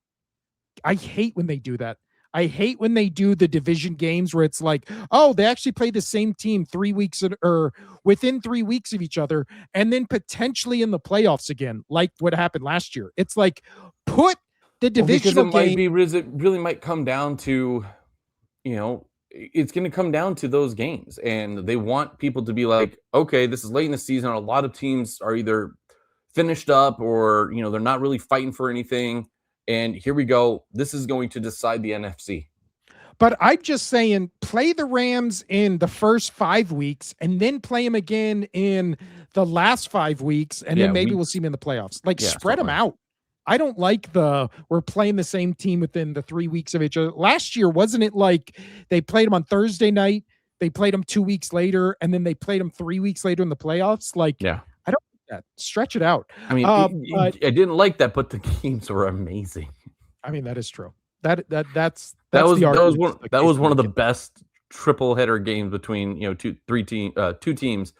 I hate when they do that. I hate when they do the division games where it's like, oh, they actually play the same team 3 weeks or within 3 weeks of each other, and then potentially in the playoffs again, like what happened last year. It's like, put the divisional game. It really might come down to, it's going to come down to those games, and they want people to be like, okay, this is late in the season. A lot of teams are either finished up or, they're not really fighting for anything. And here we go. This is going to decide the NFC. But I'm just saying, play the Rams in the first 5 weeks and then play them again in the last 5 weeks. And then maybe we'll see them in the playoffs. Spread them out. I don't like we're playing the same team within the 3 weeks of each other. Last year, wasn't it like they played them on Thursday night, they played them 2 weeks later, and then they played them 3 weeks later in the playoffs? I don't like that. Stretch it out. I mean, I didn't like that, but the games were amazing. I mean, that is true. That was one of the best triple header games between two teams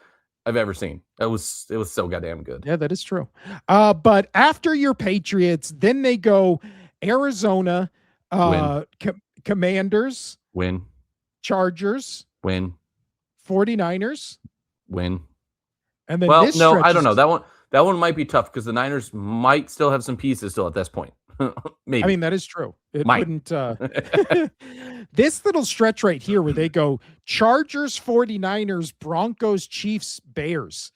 I've ever seen. It was so goddamn good. Yeah, that is true. But after your Patriots, then they go Arizona, Commanders, win, Chargers, win, 49ers, win. And then I don't know. That one might be tough because the Niners might still have some pieces still at this point. Maybe. I mean, that is true. It wouldn't. This little stretch right here where they go Chargers, 49ers, Broncos, Chiefs, Bears.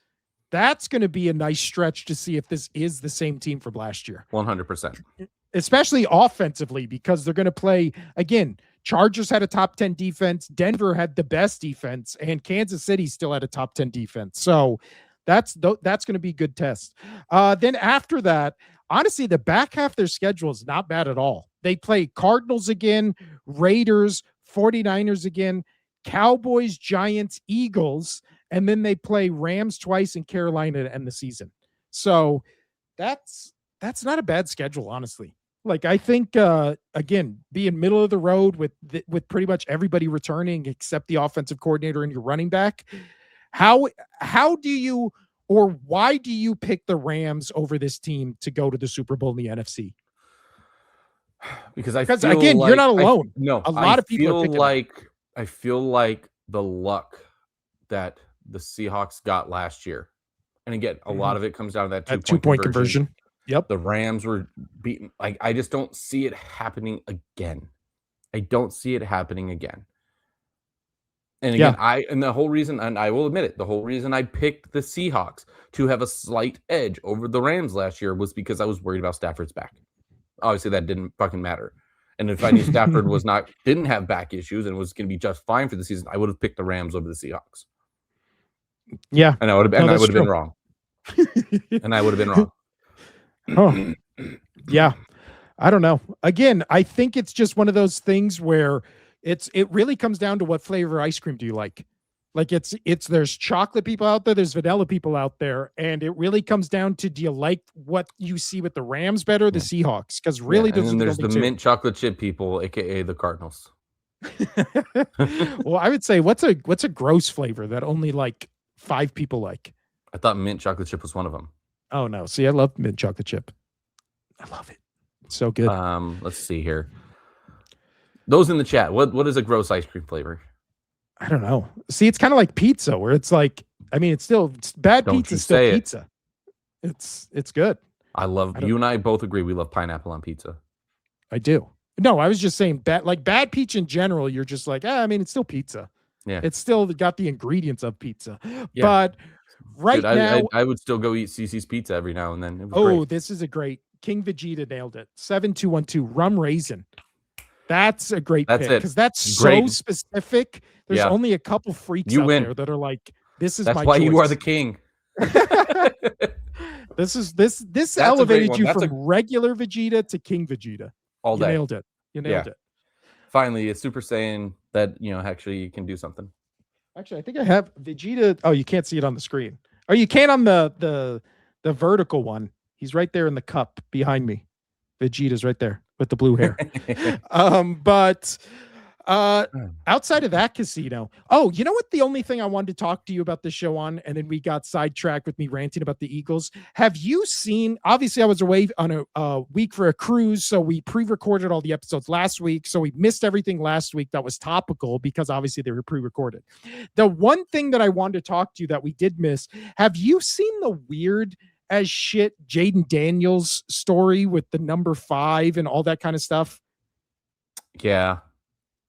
That's going to be a nice stretch to see if this is the same team from last year. 100%. Especially offensively, because they're going to play, again, Chargers had a top 10 defense. Denver had the best defense, and Kansas City still had a top 10 defense. So that's going to be a good test. Then after that, honestly, the back half of their schedule is not bad at all. They play Cardinals again, Raiders, 49ers again, Cowboys, Giants, Eagles, and then they play Rams twice in Carolina to end the season. So that's not a bad schedule, honestly. I think, again, being middle of the road with pretty much everybody returning except the offensive coordinator and your running back, how do you or why do you pick the Rams over this team to go to the Super Bowl in the NFC? Because again, you're not alone. A lot of people I feel like the luck that the Seahawks got last year, and again, a lot of it comes down to that 2-point conversion. Yep. The Rams were beaten. Like, I just don't see it happening again. I don't see it happening again. And again, Yeah. the whole reason, and I will admit it, the whole reason I picked the Seahawks to have a slight edge over the Rams last year was because I was worried about Stafford's back. Obviously, that didn't fucking matter. And if I knew Stafford didn't have back issues and was going to be just fine for the season, I would have picked the Rams over the Seahawks. Yeah. And I would have been wrong. And I would have been wrong. Oh. Yeah. I don't know. Again, I think it's just one of those things where it really comes down to what flavor ice cream do you like? Like there's chocolate people out there, there's vanilla people out there, and it really comes down to, do you like what you see with the Rams better, or the Seahawks? Because really, and then there's the mint chocolate chip people, aka the Cardinals. Well, I would say what's a gross flavor that only like 5 people like? I thought mint chocolate chip was one of them. Oh no! See, I love mint chocolate chip. I love it. It's so good. Let's see here. Those in the chat, what is a gross ice cream flavor? I don't know. See, it's kind of like pizza, where it's like, I mean, it's bad pizza, still pizza. It's good. You and I both agree we love pineapple on pizza. I do. No, I was just saying bad pizza in general. You're just like, I mean, it's still pizza. Yeah, it's still got the ingredients of pizza. Yeah. But now, I would still go eat CC's pizza every now and then. Great. This is a great King Vegeta nailed it. 7212 rum raisin. That's a great pick because that's so specific. There's only a couple freaks out there that are like, this is that's why choice. You are the king. This elevated you from regular Vegeta to King Vegeta. All day. You nailed it. You nailed it. Finally, a Super Saiyan that actually you can do something. Actually, I think I have Vegeta. Oh, you can't see it on the screen. Oh, you can on the vertical one. He's right there in the cup behind me. Vegeta's right there with the blue hair. But outside of that casino, you know what? The only thing I wanted to talk to you about the show on, and then we got sidetracked with me ranting about the Eagles. Have you seen? Obviously, I was away on a week for a cruise, so we pre-recorded all the episodes last week. So we missed everything last week that was topical because obviously they were pre-recorded. The one thing that I wanted to talk to you that we did miss. Have you seen the weird as shit Jaden Daniels story with the number 5 and all that kind of stuff? Yeah.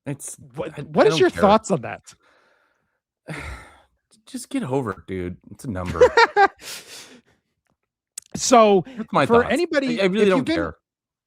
It's what is your thoughts on that? Just get over it, dude. It's a number. So for thoughts. Anybody, I really don't care.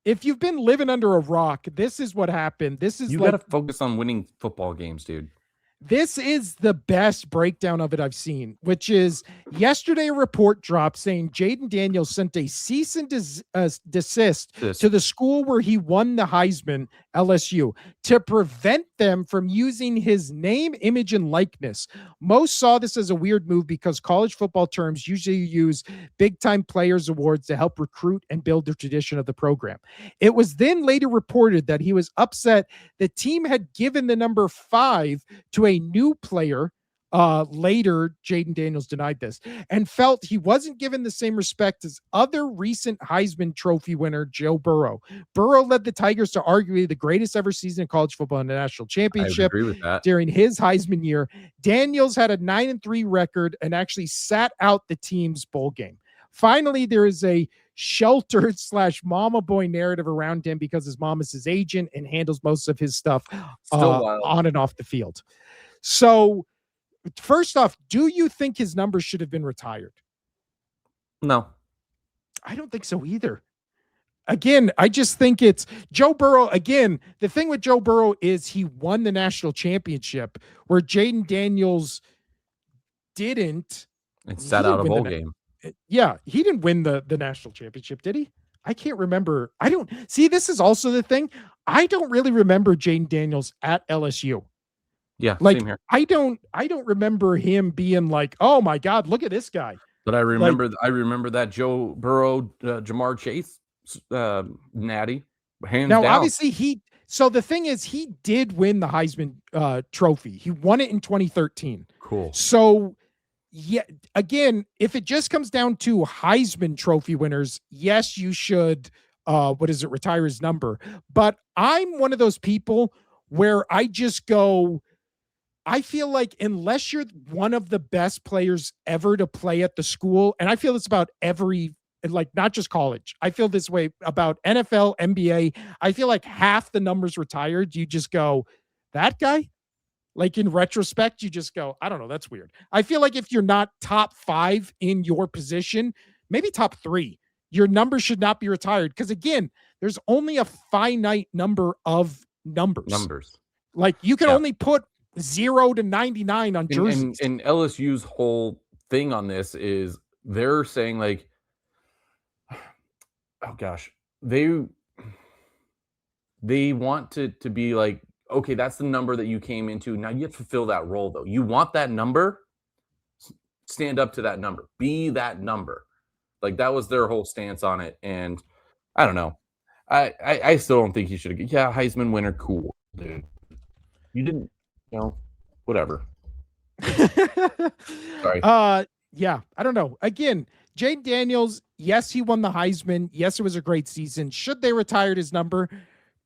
If you've been living under a rock, this is what happened. You got to focus on winning football games, dude. This is the best breakdown of it I've seen, which is yesterday a report dropped saying Jaden Daniels sent a cease and desist to the school where he won the Heisman, LSU, to prevent them from using his name, image, and likeness. Most saw this as a weird move because college football terms usually use big-time players awards to help recruit and build the tradition of the program. It was then later reported that he was upset the team had given the number 5 to a new player. Later, Jaden Daniels denied this and felt he wasn't given the same respect as other recent Heisman Trophy winner Joe Burrow. Burrow led the Tigers to arguably the greatest ever season in college football in the national championship. I agree with that. During his Heisman year. Daniels had a 9-3 record and actually sat out the team's bowl game. Finally, there is a sheltered / mama boy narrative around him because his mom is his agent and handles most of his stuff on and off the field. So first off, do you think his numbers should have been retired? No. I don't think so either. Again, I just think it's Joe Burrow. Again, the thing with Joe Burrow is he won the national championship where Jaden Daniels didn't. And sat out a bowl game. Yeah, he didn't win the national championship, did he? I can't remember. I don't see. This is also the thing. I don't really remember Jaden Daniels at LSU. Yeah, like same here. I don't remember him being like, oh my God, look at this guy. But I remember that Joe Burrow, Jamar Chase, natty, hands down. Now, obviously so the thing is, he did win the Heisman Trophy. He won it in 2013. Cool. So yeah, again, if it just comes down to Heisman Trophy winners, yes, you should, retire his number. But I'm one of those people where I just go, I feel like unless you're one of the best players ever to play at the school, and I feel it's about every like not just college. I feel this way about NFL, NBA. I feel like half the numbers retired. You just go, that guy? Like in retrospect, you just go, I don't know. That's weird. I feel like if you're not top 5 in your position, maybe top 3, your number should not be retired. Because again, there's only a finite number of numbers. Like you can only put 0 to 99 on jerseys. And LSU's whole thing on this is they're saying like, oh gosh, they want to be like, okay, that's the number that you came into. Now you have to fulfill that role, though. You want that number, stand up to that number, be that number. Like that was their whole stance on it. And I don't know. I still don't think he should have. Yeah, Heisman winner, cool, dude. You didn't, whatever. Sorry. Yeah, I don't know. Again, Jayden Daniels, yes, he won the Heisman. Yes, it was a great season. Should they retire his number?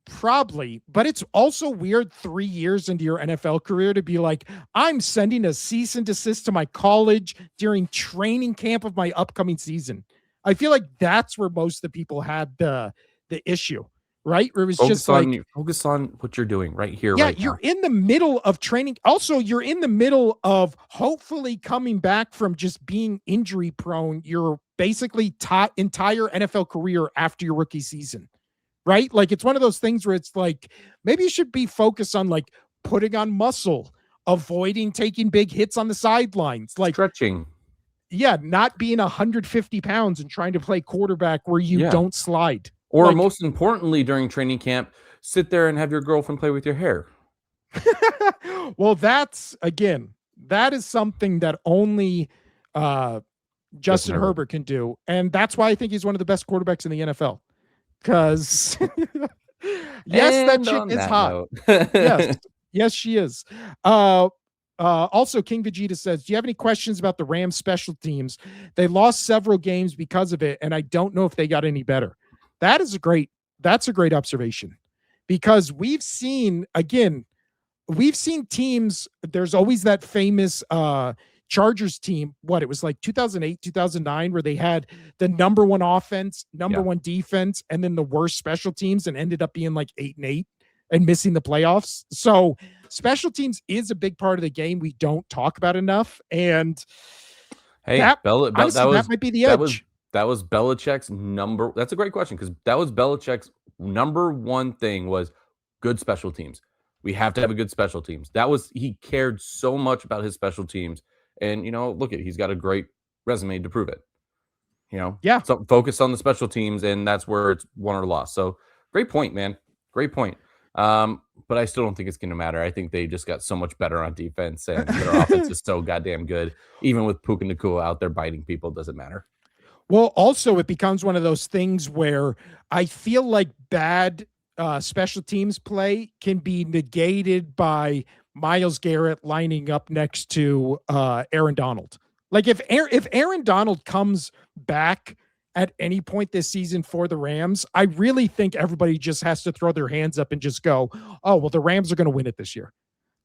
Probably, but it's also weird 3 years into your NFL career to be like, I'm sending a cease and desist to my college during training camp of my upcoming season. I feel like that's where most of the people had the issue, right? Where it was focus on what you're doing right here. Yeah, right you're now. in the middle of training. Also, you're in the middle of hopefully coming back from just being injury prone. You're basically entire NFL career after your rookie season. Right? Like it's one of those things where it's like, maybe you should be focused on like putting on muscle, avoiding taking big hits on the sidelines, like stretching. Yeah. Not being 150 pounds and trying to play quarterback where you don't slide. Or like, most importantly, during training camp, sit there and have your girlfriend play with your hair. Well, that is something that only Justin Herbert can do. And that's why I think he's one of the best quarterbacks in the NFL. Because yes, that chick is hot. Yes, she is. Also, King Vegeta says, do you have any questions about the Rams special teams? They lost several games because of it, and I don't know if they got any better. That's a great observation, because we've seen teams. There's always that famous Chargers team, it was like 2008, 2009, where they had the number 1 offense, number 1 defense, and then the worst special teams, and ended up being like 8-8 and missing the playoffs. So special teams is a big part of the game we don't talk about enough. And hey, that might be the edge. That was Belichick's number. That's a great question, because that was Belichick's number 1 thing was good special teams. We have to have a good special teams. He cared so much about his special teams. And, look he's got a great resume to prove it. So focus on the special teams, and that's where it's won or lost. So great point, man. Great point. But I still don't think it's going to matter. I think they just got so much better on defense, and their offense is so goddamn good. Even with Puka Nacua out there biting people, it doesn't matter. Well, also, it becomes one of those things where I feel like bad special teams play can be negated by Myles Garrett lining up next to Aaron Donald. Like if Aaron Donald comes back at any point this season for the Rams, I really think everybody just has to throw their hands up and just go, oh, well, the Rams are going to win it this year.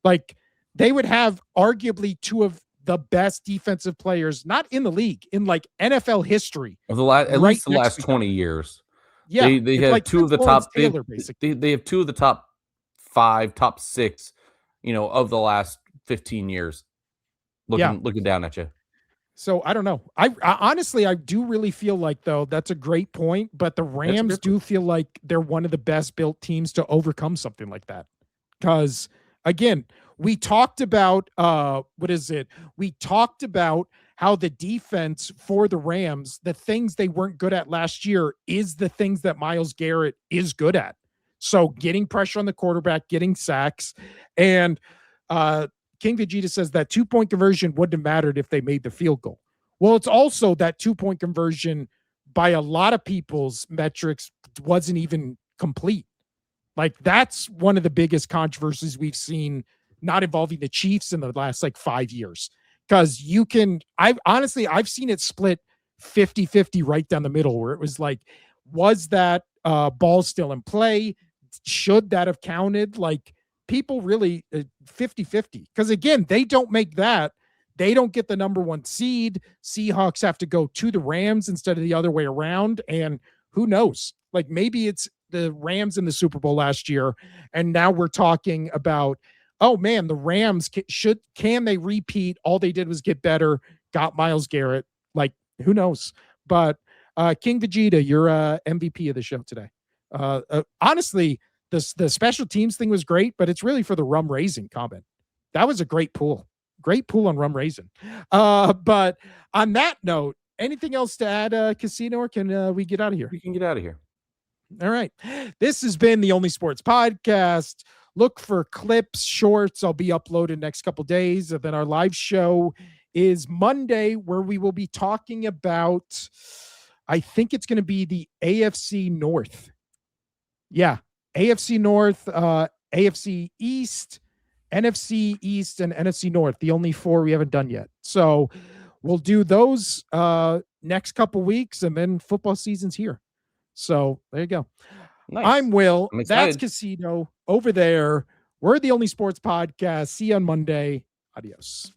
Like they would have arguably 2 of the best defensive players, not in the league, in like NFL history. Of at least the last 20 years. Yeah. They have like 2 of the top, they have 2 of the top 5, top 6, of the last 15 years looking down at you. So I don't know. I honestly, I do really feel like, though, that's a great point, but the Rams do feel like they're one of the best built teams to overcome something like that. Because again, we talked about, we talked about how the defense for the Rams, the things they weren't good at last year is the things that Myles Garrett is good at. So getting pressure on the quarterback, getting sacks, and King Vegeta says that 2-point conversion wouldn't have mattered if they made the field goal. Well, it's also that 2-point conversion by a lot of people's metrics wasn't even complete. Like that's one of the biggest controversies we've seen, not involving the Chiefs in the last 5 years. Because I've seen it split 50-50 right down the middle, where it was like, was that ball still in play? Should that have counted? Like people really 50-50. Because again, they don't make that. They don't get the number 1 seed. Seahawks have to go to the Rams instead of the other way around. And who knows? Like maybe it's the Rams in the Super Bowl last year. And now we're talking about, oh man, the Rams can they repeat? All they did was get better, got Myles Garrett. Like, who knows? But King Vegeta, you're MVP of the show today. Honestly, the special teams thing was great, but it's really for the rum raisin comment. That was a great pool. Great pool on rum raisin. But on that note, anything else to add, Casino, or can we get out of here? We can get out of here. All right. This has been the Only Sports Podcast. Look for clips, shorts. I'll be uploaded next couple days. And then our live show is Monday, where we will be talking about, I think it's going to be the AFC North. Yeah. AFC North, AFC East, NFC East, and NFC North, the only 4 we haven't done yet. So we'll do those next couple weeks, and then football season's here. So there you go. Nice. I'm Will. That's Casino over there. We're the Only Sports Podcast. See you on Monday. Adios.